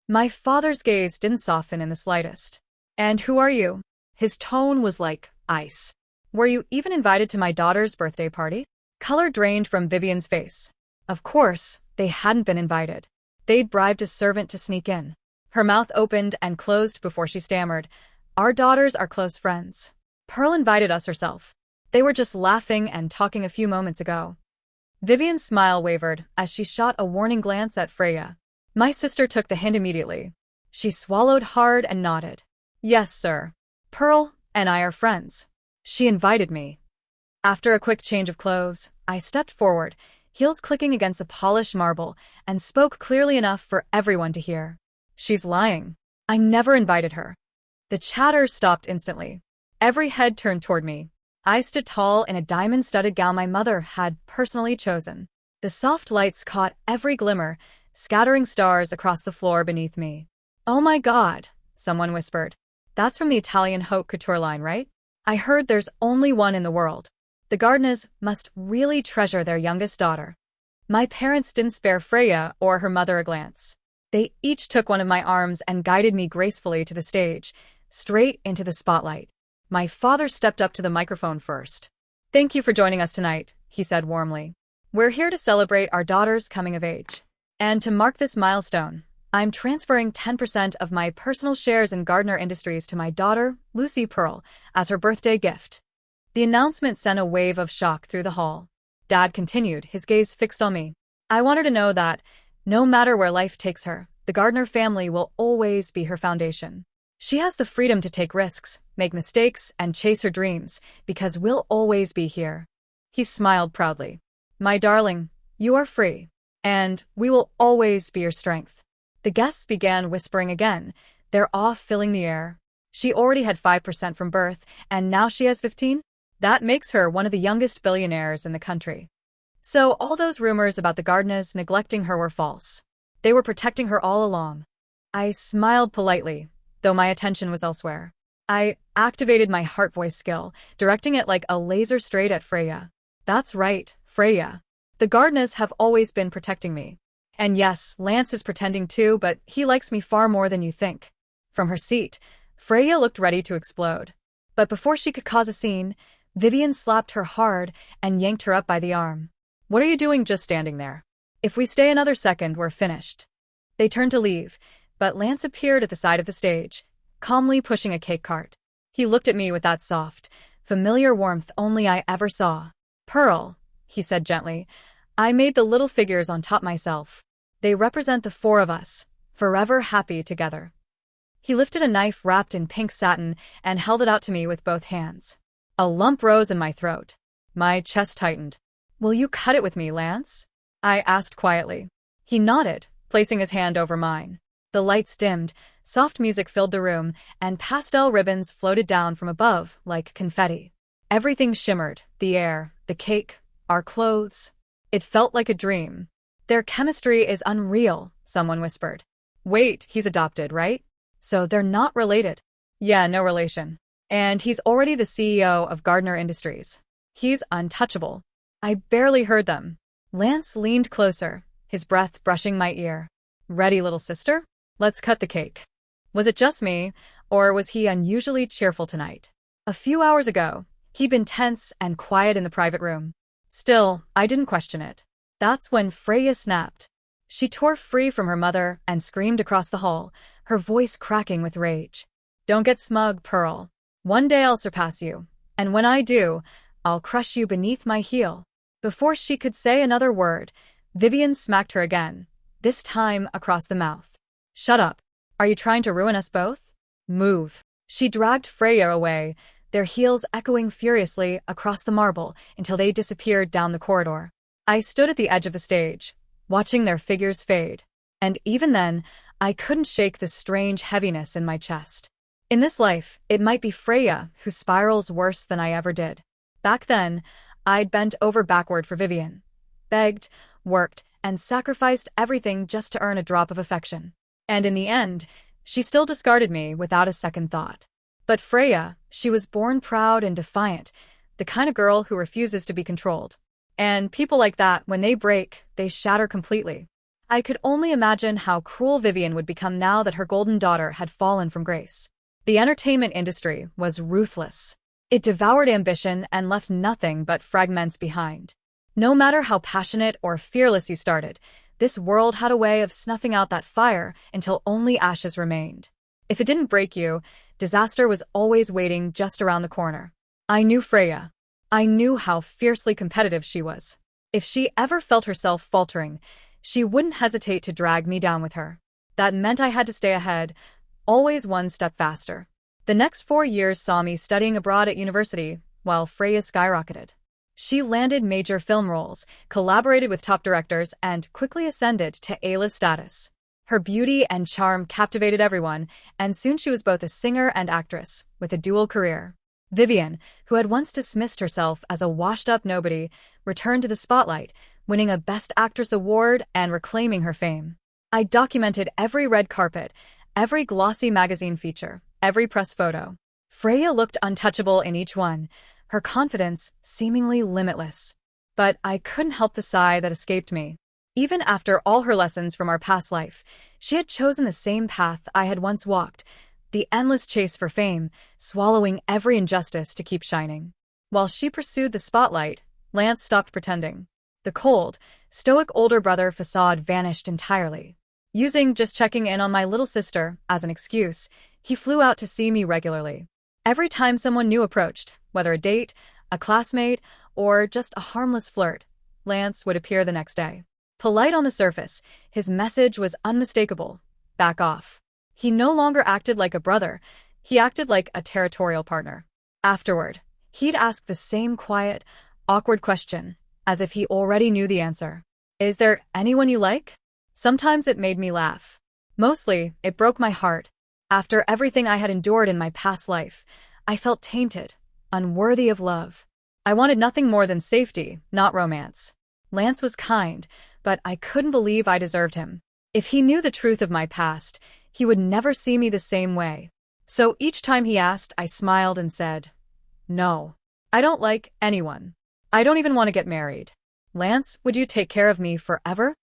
My father's gaze didn't soften in the slightest. "And who are you?" His tone was like ice. "Were you even invited to my daughter's birthday party?" Color drained from Vivian's face. Of course, they hadn't been invited. They'd bribed a servant to sneak in. Her mouth opened and closed before she stammered. "Our daughters are close friends. Pearl invited us herself. They were just laughing and talking a few moments ago." Vivian's smile wavered as she shot a warning glance at Freya. My sister took the hint immediately. She swallowed hard and nodded. "Yes, sir. Pearl and I are friends. She invited me." After a quick change of clothes, I stepped forward, heels clicking against the polished marble, and spoke clearly enough for everyone to hear. "She's lying. I never invited her." The chatter stopped instantly. Every head turned toward me. I stood tall in a diamond-studded gown my mother had personally chosen. The soft lights caught every glimmer, scattering stars across the floor beneath me. "Oh my God," someone whispered. "That's from the Italian haute couture line, right? I heard there's only one in the world. The Gardners must really treasure their youngest daughter." My parents didn't spare Freya or her mother a glance. They each took one of my arms and guided me gracefully to the stage, straight into the spotlight. My father stepped up to the microphone first. "Thank you for joining us tonight," he said warmly. "We're here to celebrate our daughter's coming of age. And to mark this milestone, I'm transferring 10% of my personal shares in Gardner Industries to my daughter, Lucy Pearl, as her birthday gift." The announcement sent a wave of shock through the hall. Dad continued, his gaze fixed on me. "I want her to know that, no matter where life takes her, the Gardner family will always be her foundation. She has the freedom to take risks, make mistakes, and chase her dreams, because we'll always be here." He smiled proudly. "My darling, you are free. And we will always be your strength." The guests began whispering again, their awe filling the air. She already had 5% from birth, and now she has 15? That makes her one of the youngest billionaires in the country. So all those rumors about the Gardners neglecting her were false. They were protecting her all along. I smiled politely, though my attention was elsewhere. I activated my heart voice skill, directing it like a laser straight at Freya. "That's right, Freya. The Gardners have always been protecting me. And yes, Lance is pretending too, but he likes me far more than you think." From her seat, Freya looked ready to explode. But before she could cause a scene, Vivian slapped her hard and yanked her up by the arm. "What are you doing just standing there? If we stay another second, we're finished." They turned to leave, but Lance appeared at the side of the stage, calmly pushing a cake cart. He looked at me with that soft, familiar warmth only I ever saw. "Pearl," he said gently, "I made the little figures on top myself. They represent the four of us, forever happy together." He lifted a knife wrapped in pink satin and held it out to me with both hands. A lump rose in my throat. My chest tightened. "Will you cut it with me, Lance?" I asked quietly. He nodded, placing his hand over mine. The lights dimmed, soft music filled the room, and pastel ribbons floated down from above like confetti. Everything shimmered, the air, the cake, our clothes. It felt like a dream. "Their chemistry is unreal," someone whispered. "Wait, he's adopted, right? So they're not related?" "Yeah, no relation. And he's already the CEO of Gardner Industries. He's untouchable." I barely heard them. Lance leaned closer, his breath brushing my ear. "Ready, little sister? Let's cut the cake." Was it just me, or was he unusually cheerful tonight? A few hours ago, he'd been tense and quiet in the private room. Still, I didn't question it. That's when Freya snapped. She tore free from her mother and screamed across the hall, her voice cracking with rage. "Don't get smug, Pearl. One day I'll surpass you, and when I do, I'll crush you beneath my heel." Before she could say another word, Vivian smacked her again, this time across the mouth. "Shut up. Are you trying to ruin us both? Move." She dragged Freya away, their heels echoing furiously across the marble until they disappeared down the corridor. I stood at the edge of the stage, watching their figures fade, and even then, I couldn't shake the strange heaviness in my chest. In this life, it might be Freya who spirals worse than I ever did. Back then, I'd bent over backward for Vivian, begged, worked, and sacrificed everything just to earn a drop of affection. And in the end, she still discarded me without a second thought. But Freya, she was born proud and defiant, the kind of girl who refuses to be controlled. And people like that, when they break, they shatter completely. I could only imagine how cruel Vivian would become now that her golden daughter had fallen from grace. The entertainment industry was ruthless. It devoured ambition and left nothing but fragments behind. No matter how passionate or fearless you started, this world had a way of snuffing out that fire until only ashes remained. If it didn't break you, disaster was always waiting just around the corner. I knew Freya. I knew how fiercely competitive she was. If she ever felt herself faltering, she wouldn't hesitate to drag me down with her. That meant I had to stay ahead, always one step faster. The next 4 years saw me studying abroad at university, while Freya skyrocketed. She landed major film roles, collaborated with top directors, and quickly ascended to A-list status. Her beauty and charm captivated everyone, and soon she was both a singer and actress, with a dual career. Vivian, who had once dismissed herself as a washed-up nobody, returned to the spotlight, winning a Best Actress award and reclaiming her fame. I documented every red carpet, every glossy magazine feature, every press photo. Freya looked untouchable in each one, her confidence seemingly limitless. But I couldn't help the sigh that escaped me. Even after all her lessons from our past life, she had chosen the same path I had once walked, the endless chase for fame, swallowing every injustice to keep shining. While she pursued the spotlight, Lance stopped pretending. The cold, stoic older brother facade vanished entirely. Using just checking in on my little sister as an excuse, he flew out to see me regularly. Every time someone new approached, whether a date, a classmate, or just a harmless flirt, Lance would appear the next day. Polite on the surface, his message was unmistakable: back off. He no longer acted like a brother, he acted like a territorial partner. Afterward, he'd ask the same quiet, awkward question, as if he already knew the answer. Is there anyone you like? Sometimes it made me laugh. Mostly, it broke my heart. After everything I had endured in my past life, I felt tainted, unworthy of love. I wanted nothing more than safety, not romance. Lance was kind, but I couldn't believe I deserved him. If he knew the truth of my past, he would never see me the same way. So each time he asked, I smiled and said, "No, I don't like anyone. I don't even want to get married. Lance, would you take care of me forever?"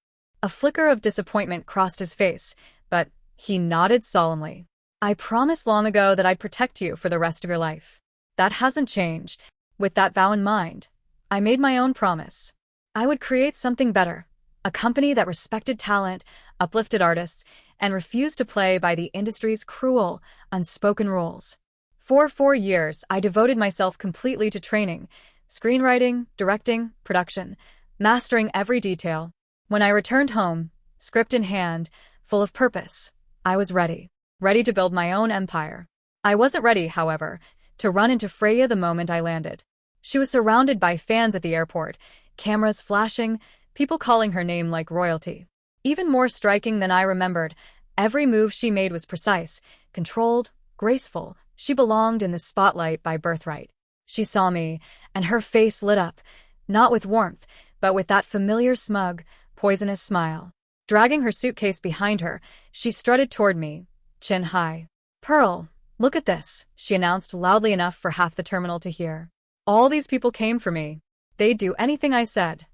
A flicker of disappointment crossed his face, but he nodded solemnly. "I promised long ago that I'd protect you for the rest of your life. That hasn't changed." With that vow in mind, I made my own promise. I would create something better, a company that respected talent, uplifted artists, and refused to play by the industry's cruel, unspoken rules. For 4 years, I devoted myself completely to training, screenwriting, directing, production, mastering every detail. When I returned home, script in hand, full of purpose, I was ready to build my own empire. I wasn't ready, however, to run into Freya the moment I landed. She was surrounded by fans at the airport, cameras flashing, people calling her name like royalty. Even more striking than I remembered, every move she made was precise, controlled, graceful. She belonged in the spotlight by birthright. She saw me, and her face lit up, not with warmth, but with that familiar smug, poisonous smile. Dragging her suitcase behind her, she strutted toward me, chin high. "Pearl, look at this," she announced loudly enough for half the terminal to hear. "All these people came for me. They'd do anything I said."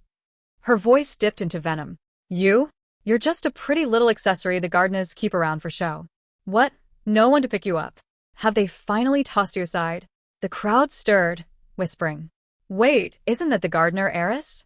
Her voice dipped into venom. You're just a pretty little accessory the Gardners keep around for show. What? No one to pick you up? Have they finally tossed you aside?" The crowd stirred, whispering, "Wait, isn't that the Gardner heiress?"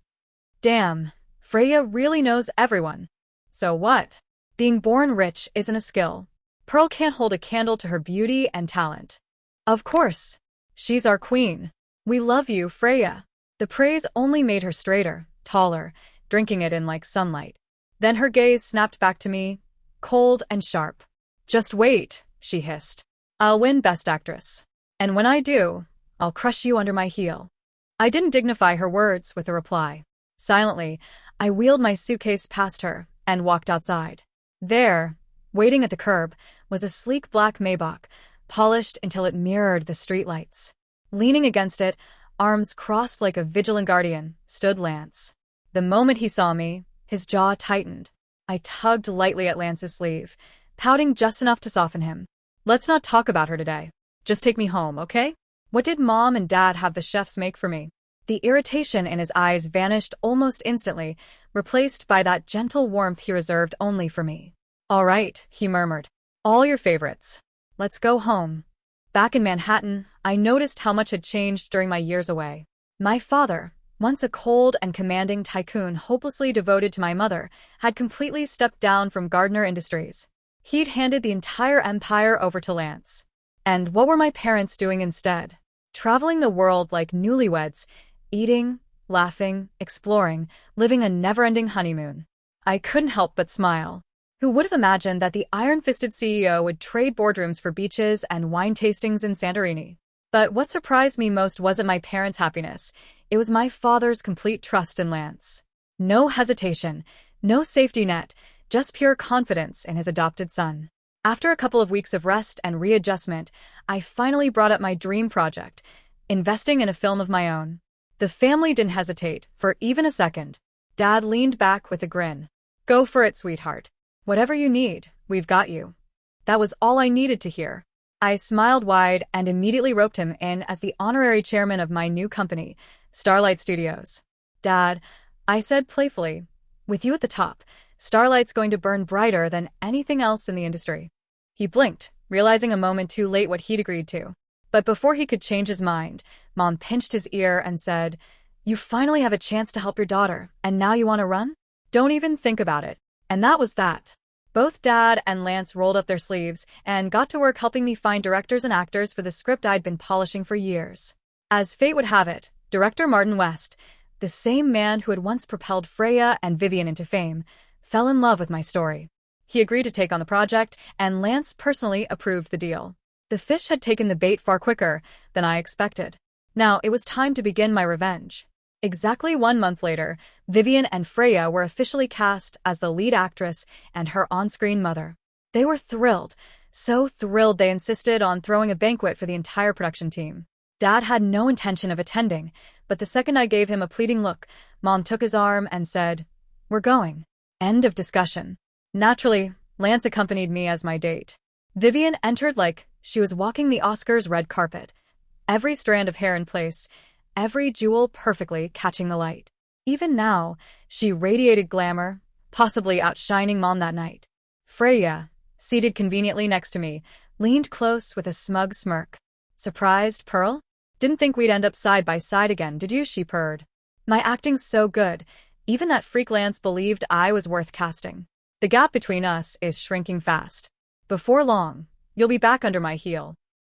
Damn, Freya really knows everyone. So what? Being born rich isn't a skill. Pearl can't hold a candle to her beauty and talent. Of course. She's our queen. We love you, Freya. The praise only made her straighter, taller, drinking it in like sunlight. Then her gaze snapped back to me, cold and sharp. "Just wait," she hissed. "I'll win Best Actress. And when I do, I'll crush you under my heel." I didn't dignify her words with a reply. Silently, I wheeled my suitcase past her and walked outside. There, waiting at the curb, was a sleek black Maybach, polished until it mirrored the streetlights. Leaning against it, arms crossed like a vigilant guardian, stood Lance. The moment he saw me, his jaw tightened. I tugged lightly at Lance's sleeve, pouting just enough to soften him. "Let's not talk about her today. Just take me home, okay? What did Mom and Dad have the chefs make for me?" The irritation in his eyes vanished almost instantly, replaced by that gentle warmth he reserved only for me. "All right," he murmured. "All your favorites. Let's go home." Back in Manhattan, I noticed how much had changed during my years away. My father, once a cold and commanding tycoon hopelessly devoted to my mother, had completely stepped down from Gardner Industries. He'd handed the entire empire over to Lance. And what were my parents doing instead? Traveling the world like newlyweds, eating, laughing, exploring, living a never-ending honeymoon. I couldn't help but smile. Who would have imagined that the iron-fisted CEO would trade boardrooms for beaches and wine tastings in Santorini? But what surprised me most wasn't my parents' happiness. It was my father's complete trust in Lance. No hesitation, no safety net, just pure confidence in his adopted son. After a couple of weeks of rest and readjustment, I finally brought up my dream project, investing in a film of my own. The family didn't hesitate for even a second. Dad leaned back with a grin. Go for it, sweetheart. Whatever you need, we've got you. That was all I needed to hear. I smiled wide and immediately roped him in as the honorary chairman of my new company, Starlight Studios. Dad, I said playfully, with you at the top, Starlight's going to burn brighter than anything else in the industry. He blinked, realizing a moment too late what he'd agreed to. But before he could change his mind, Mom pinched his ear and said, You finally have a chance to help your daughter, and now you want to run? Don't even think about it. And that was that. Both Dad and Lance rolled up their sleeves and got to work helping me find directors and actors for the script I'd been polishing for years. As fate would have it, director Martin West, the same man who had once propelled Freya and Vivian into fame, fell in love with my story. He agreed to take on the project, and Lance personally approved the deal. The fish had taken the bait far quicker than I expected. Now it was time to begin my revenge. Exactly 1 month later, Vivian and Freya were officially cast as the lead actress and her on-screen mother. They were thrilled, so thrilled they insisted on throwing a banquet for the entire production team. Dad had no intention of attending, but the second I gave him a pleading look, Mom took his arm and said, We're going. End of discussion. Naturally, Lance accompanied me as my date. Vivian entered like she was walking the Oscars red carpet. Every strand of hair in place, every jewel perfectly catching the light. Even now, she radiated glamour, possibly outshining Mom that night. Freya, seated conveniently next to me, leaned close with a smug smirk. Surprised, Pearl? Didn't think we'd end up side by side again, did you? She purred. My acting's so good, even that freak Lance believed I was worth casting. The gap between us is shrinking fast. Before long, you'll be back under my heel.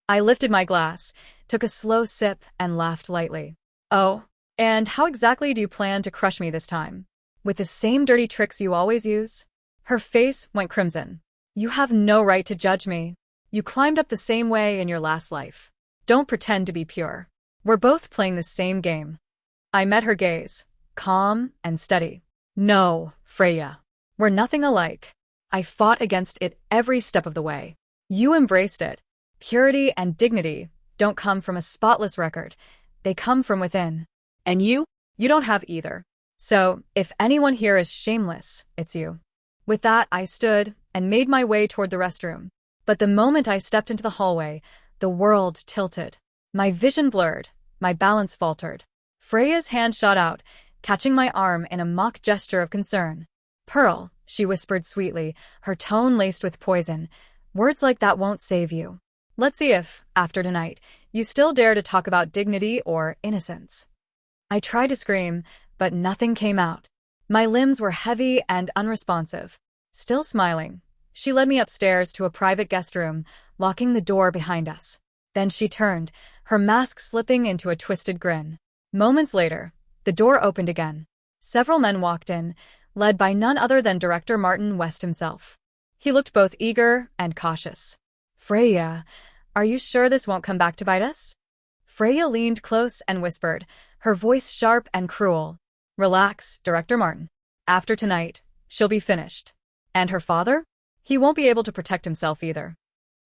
I lifted my glass, took a slow sip, and laughed lightly. Oh, and how exactly do you plan to crush me this time? With the same dirty tricks you always use? Her face went crimson. You have no right to judge me. You climbed up the same way in your last life. Don't pretend to be pure. We're both playing the same game. I met her gaze, calm and steady. No, Freya. We're nothing alike. I fought against it every step of the way. You embraced it. Purity and dignity don't come from a spotless record. They come from within. And you? You don't have either. So, if anyone here is shameless, it's you. With that, I stood and made my way toward the restroom. But the moment I stepped into the hallway, the world tilted. My vision blurred, my balance faltered. Freya's hand shot out, catching my arm in a mock gesture of concern. Pearl, she whispered sweetly, her tone laced with poison. Words like that won't save you. Let's see if, after tonight, you still dare to talk about dignity or innocence. I tried to scream, but nothing came out. My limbs were heavy and unresponsive. Still smiling, she led me upstairs to a private guest room, locking the door behind us. Then she turned, her mask slipping into a twisted grin. Moments later, the door opened again. Several men walked in, led by none other than director Martin West himself. He looked both eager and cautious. Freya, are you sure this won't come back to bite us? Freya leaned close and whispered, her voice sharp and cruel. Relax, Director Martin. After tonight, she'll be finished. And her father? He won't be able to protect himself either.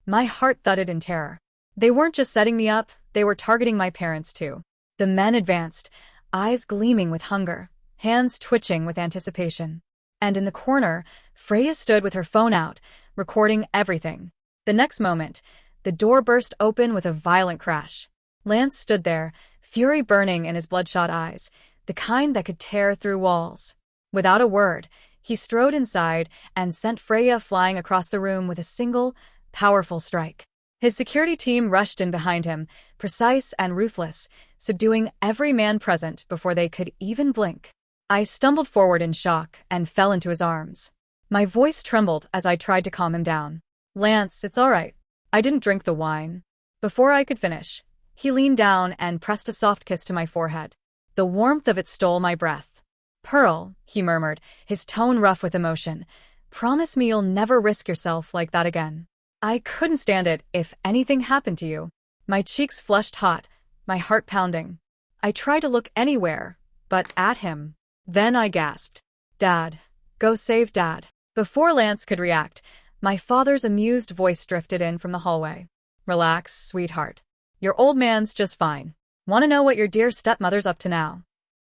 My heart thudded in terror. They weren't just setting me up, they were targeting my parents too. The men advanced, eyes gleaming with hunger, hands twitching with anticipation. And in the corner, Freya stood with her phone out, recording everything. The next moment, the door burst open with a violent crash. Lance stood there, fury burning in his bloodshot eyes, the kind that could tear through walls. Without a word, he strode inside and sent Freya flying across the room with a single, powerful strike. His security team rushed in behind him, precise and ruthless, subduing every man present before they could even blink. I stumbled forward in shock and fell into his arms. My voice trembled as I tried to calm him down. Lance, it's all right. I didn't drink the wine. Before I could finish, he leaned down and pressed a soft kiss to my forehead. The warmth of it stole my breath. Pearl, he murmured, his tone rough with emotion, promise me you'll never risk yourself like that again. I couldn't stand it if anything happened to you. My cheeks flushed hot, my heart pounding. I tried to look anywhere, but at him. Then I gasped. Dad. Go save Dad. Before Lance could react, My father's amused voice drifted in from the hallway. Relax, sweetheart. Your old man's just fine. Want to know what your dear stepmother's up to now?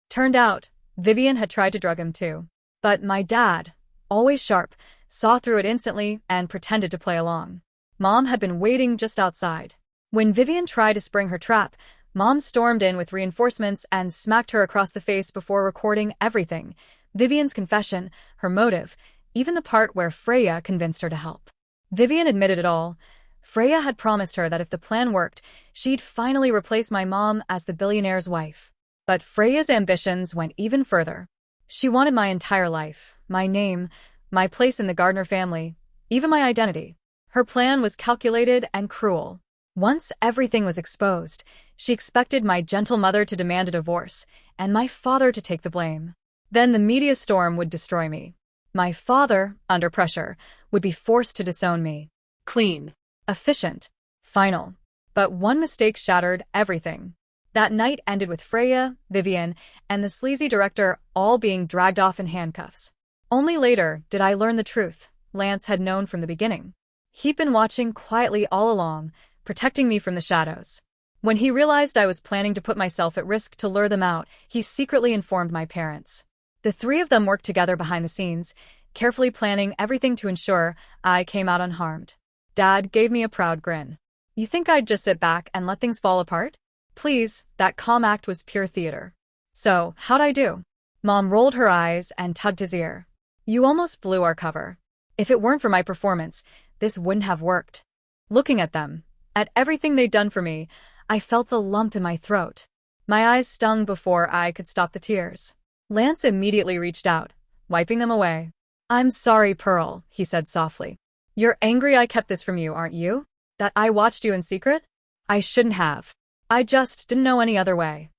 Turned out, Vivian had tried to drug him too. But my dad, always sharp, saw through it instantly and pretended to play along. Mom had been waiting just outside. When Vivian tried to spring her trap, Mom stormed in with reinforcements and smacked her across the face before recording everything. Vivian's confession, her motive, even the part where Freya convinced her to help. Vivian admitted it all. Freya had promised her that if the plan worked, she'd finally replace my mom as the billionaire's wife. But Freya's ambitions went even further. She wanted my entire life, my name, my place in the Gardner family, even my identity. Her plan was calculated and cruel. Once everything was exposed, she expected my gentle mother to demand a divorce, and my father to take the blame. Then the media storm would destroy me. My father, under pressure, would be forced to disown me. Clean. Efficient. Final. But one mistake shattered everything. That night ended with Freya, Vivian, and the sleazy director all being dragged off in handcuffs. Only later did I learn the truth. Lance had known from the beginning. He'd been watching quietly all along, protecting me from the shadows. When he realized I was planning to put myself at risk to lure them out, he secretly informed my parents. The three of them worked together behind the scenes, carefully planning everything to ensure I came out unharmed. Dad gave me a proud grin. You think I'd just sit back and let things fall apart? Please, that calm act was pure theater. So, how'd I do? Mom rolled her eyes and tugged his ear. You almost blew our cover. If it weren't for my performance, this wouldn't have worked. Looking at them, at everything they'd done for me, I felt the lump in my throat. My eyes stung before I could stop the tears. Lance immediately reached out, wiping them away. I'm sorry, Pearl, he said softly. You're angry I kept this from you, aren't you? That I watched you in secret? I shouldn't have. I just didn't know any other way.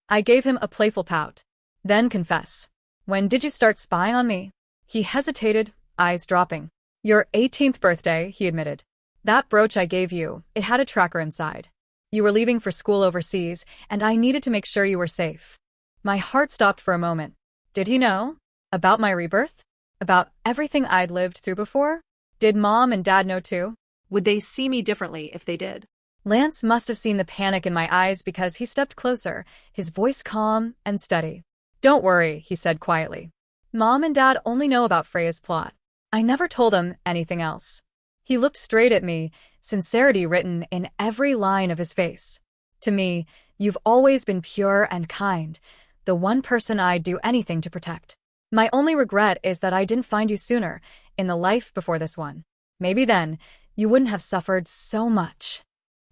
I gave him a playful pout. Then confess. When did you start spying on me? He hesitated, eyes dropping. Your 18th birthday, he admitted. That brooch I gave you, it had a tracker inside. You were leaving for school overseas, and I needed to make sure you were safe. My heart stopped for a moment. Did he know? About my rebirth? About everything I'd lived through before? Did Mom and Dad know too? Would they see me differently if they did? Lance must have seen the panic in my eyes because he stepped closer, his voice calm and steady. Don't worry, he said quietly. Mom and Dad only know about Freya's plot. I never told them anything else. He looked straight at me, sincerity written in every line of his face. To me, you've always been pure and kind, the one person I'd do anything to protect. My only regret is that I didn't find you sooner, in the life before this one. Maybe then, you wouldn't have suffered so much.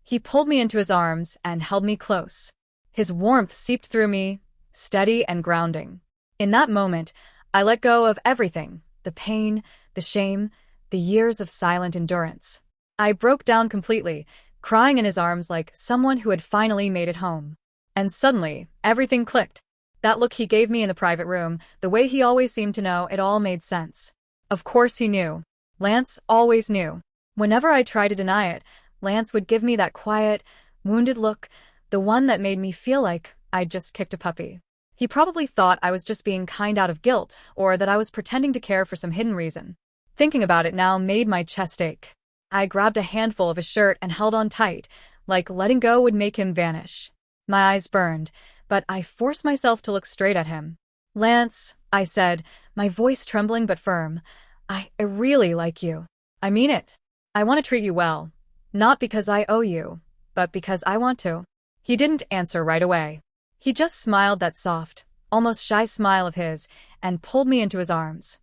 He pulled me into his arms and held me close. His warmth seeped through me, steady and grounding. In that moment, I let go of everything, the pain, the shame, the years of silent endurance. I broke down completely, crying in his arms like someone who had finally made it home. And suddenly, everything clicked. That look he gave me in the private room, the way he always seemed to know, it all made sense. Of course he knew. Lance always knew. Whenever I tried to deny it, Lance would give me that quiet, wounded look, the one that made me feel like I'd just kicked a puppy. He probably thought I was just being kind out of guilt, or that I was pretending to care for some hidden reason. Thinking about it now made my chest ache. I grabbed a handful of his shirt and held on tight, like letting go would make him vanish. My eyes burned, but I forced myself to look straight at him. Lance, I said, my voice trembling but firm, I really like you. I mean it. I want to treat you well. Not because I owe you, but because I want to. He didn't answer right away. He just smiled that soft, almost shy smile of his, and pulled me into his arms.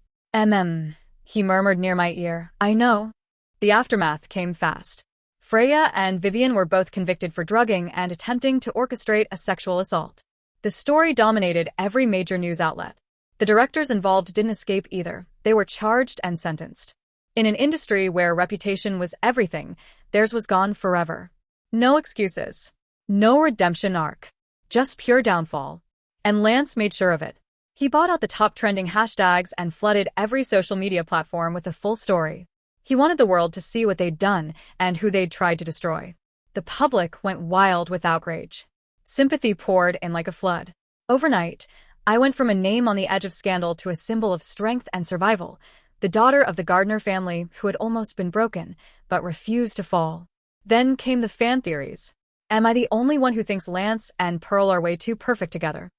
He murmured near my ear, I know. The aftermath came fast. Freya and Vivian were both convicted for drugging and attempting to orchestrate a sexual assault. The story dominated every major news outlet. The directors involved didn't escape either. They were charged and sentenced. In an industry where reputation was everything, theirs was gone forever. No excuses. No redemption arc. Just pure downfall. And Lance made sure of it. He bought out the top trending hashtags and flooded every social media platform with a full story. He wanted the world to see what they'd done and who they'd tried to destroy. The public went wild with outrage. Sympathy poured in like a flood. Overnight, I went from a name on the edge of scandal to a symbol of strength and survival. The the daughter of the Gardner family who had almost been broken, but refused to fall. Then came the fan theories. Am I the only one who thinks Lance and Pearl are way too perfect together?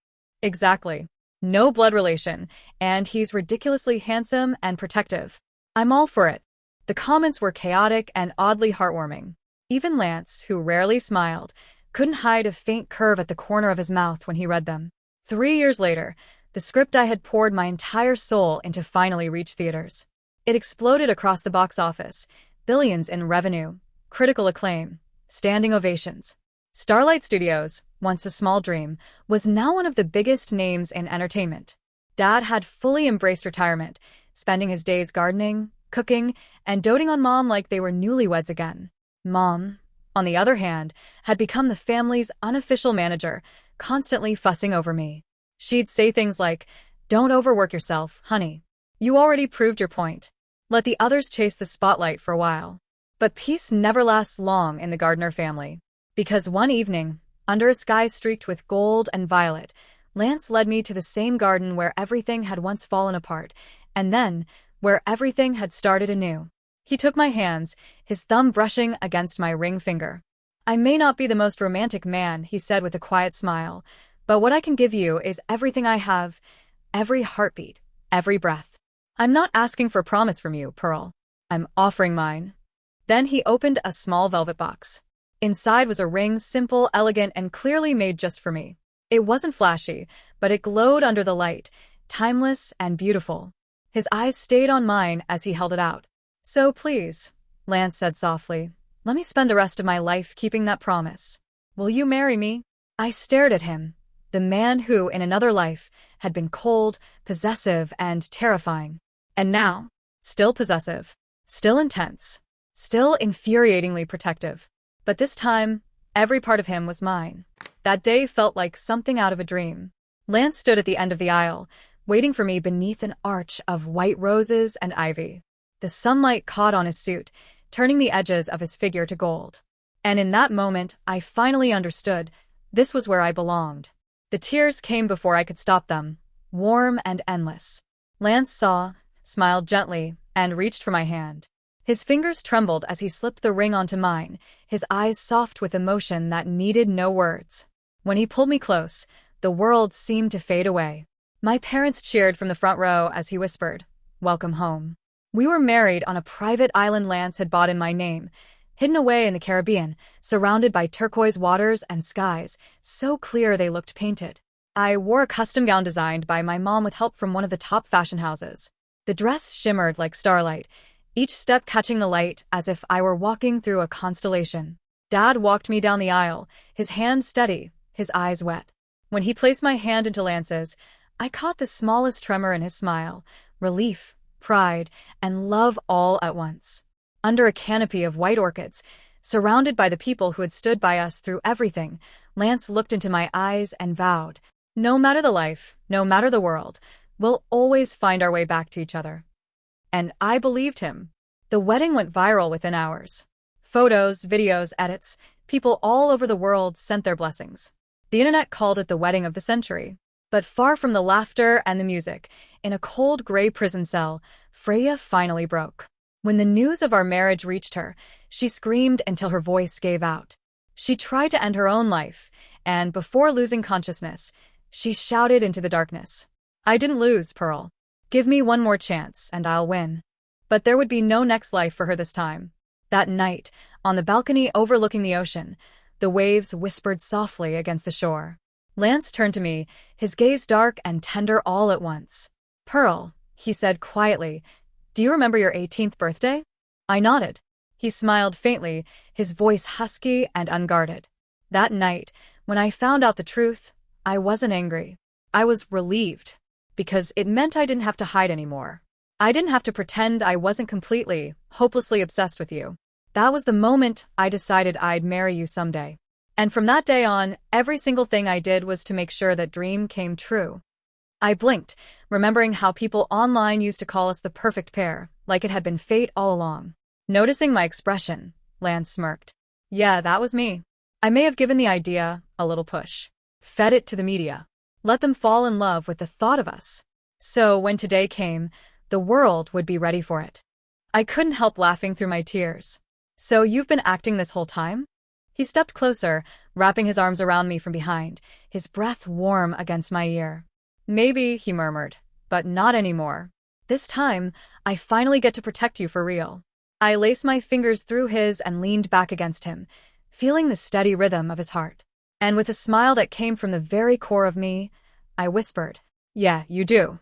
Exactly. No blood relation, and he's ridiculously handsome and protective. I'm all for it. The comments were chaotic and oddly heartwarming. Even Lance, who rarely smiled, couldn't hide a faint curve at the corner of his mouth when he read them. 3 years later, the script I had poured my entire soul into finally reached theaters. It exploded across the box office, billions in revenue, critical acclaim, standing ovations. Starlight Studios, once a small dream, was now one of the biggest names in entertainment. Dad had fully embraced retirement, spending his days gardening, cooking, and doting on Mom like they were newlyweds again. Mom, on the other hand, had become the family's unofficial manager, constantly fussing over me. She'd say things like, "Don't overwork yourself, honey. You already proved your point. Let the others chase the spotlight for a while." But peace never lasts long in the Gardner family. Because one evening, under a sky streaked with gold and violet, Lance led me to the same garden where everything had once fallen apart, and then where everything had started anew. He took my hands, his thumb brushing against my ring finger. "I may not be the most romantic man," he said with a quiet smile, "but what I can give you is everything I have, every heartbeat, every breath. I'm not asking for a promise from you, Pearl. I'm offering mine." Then he opened a small velvet box. Inside was a ring, simple, elegant, and clearly made just for me. It wasn't flashy, but it glowed under the light, timeless and beautiful. His eyes stayed on mine as he held it out. "So please," Lance said softly, "let me spend the rest of my life keeping that promise. Will you marry me?" I stared at him, the man who, in another life, had been cold, possessive, and terrifying. And now, still possessive, still intense, still infuriatingly protective. But this time, every part of him was mine. That day felt like something out of a dream. Lance stood at the end of the aisle, waiting for me beneath an arch of white roses and ivy. The sunlight caught on his suit, turning the edges of his figure to gold. And in that moment, I finally understood this was where I belonged. The tears came before I could stop them, warm and endless. Lance saw, smiled gently, and reached for my hand. His fingers trembled as he slipped the ring onto mine, his eyes soft with emotion that needed no words. When he pulled me close, the world seemed to fade away. My parents cheered from the front row as he whispered, "Welcome home." We were married on a private island Lance had bought in my name, hidden away in the Caribbean, surrounded by turquoise waters and skies, so clear they looked painted. I wore a custom gown designed by my mom with help from one of the top fashion houses. The dress shimmered like starlight, each step catching the light as if I were walking through a constellation. Dad walked me down the aisle, his hand steady, his eyes wet. When he placed my hand into Lance's, I caught the smallest tremor in his smile, relief, pride, and love all at once. Under a canopy of white orchids, surrounded by the people who had stood by us through everything, Lance looked into my eyes and vowed, "No matter the life, no matter the world, we'll always find our way back to each other." And I believed him. The wedding went viral within hours. Photos, videos, edits, people all over the world sent their blessings. The internet called it the wedding of the century. But far from the laughter and the music, in a cold gray prison cell, Freya finally broke. When the news of our marriage reached her, she screamed until her voice gave out. She tried to end her own life, and before losing consciousness, she shouted into the darkness, "I didn't lose, Pearl. Give me one more chance, and I'll win." But there would be no next life for her this time. That night, on the balcony overlooking the ocean, the waves whispered softly against the shore. Lance turned to me, his gaze dark and tender all at once. "Pearl," he said quietly, "do you remember your 18th birthday?" I nodded. He smiled faintly, his voice husky and unguarded. That night, when I found out the truth, I wasn't angry. I was relieved, because it meant I didn't have to hide anymore. I didn't have to pretend I wasn't completely, hopelessly obsessed with you. That was the moment I decided I'd marry you someday. And from that day on, every single thing I did was to make sure that dream came true. I blinked, remembering how people online used to call us the perfect pair, like it had been fate all along. Noticing my expression, Lance smirked. "Yeah, that was me. I may have given the idea a little push. Fed it to the media. Let them fall in love with the thought of us. So when today came, the world would be ready for it. I couldn't help laughing through my tears. So you've been acting this whole time? He stepped closer, wrapping his arms around me from behind, his breath warm against my ear. Maybe, he murmured, but not anymore. This time, I finally get to protect you for real. I laced my fingers through his and leaned back against him, feeling the steady rhythm of his heart. And with a smile that came from the very core of me, I whispered, "Yeah, you do."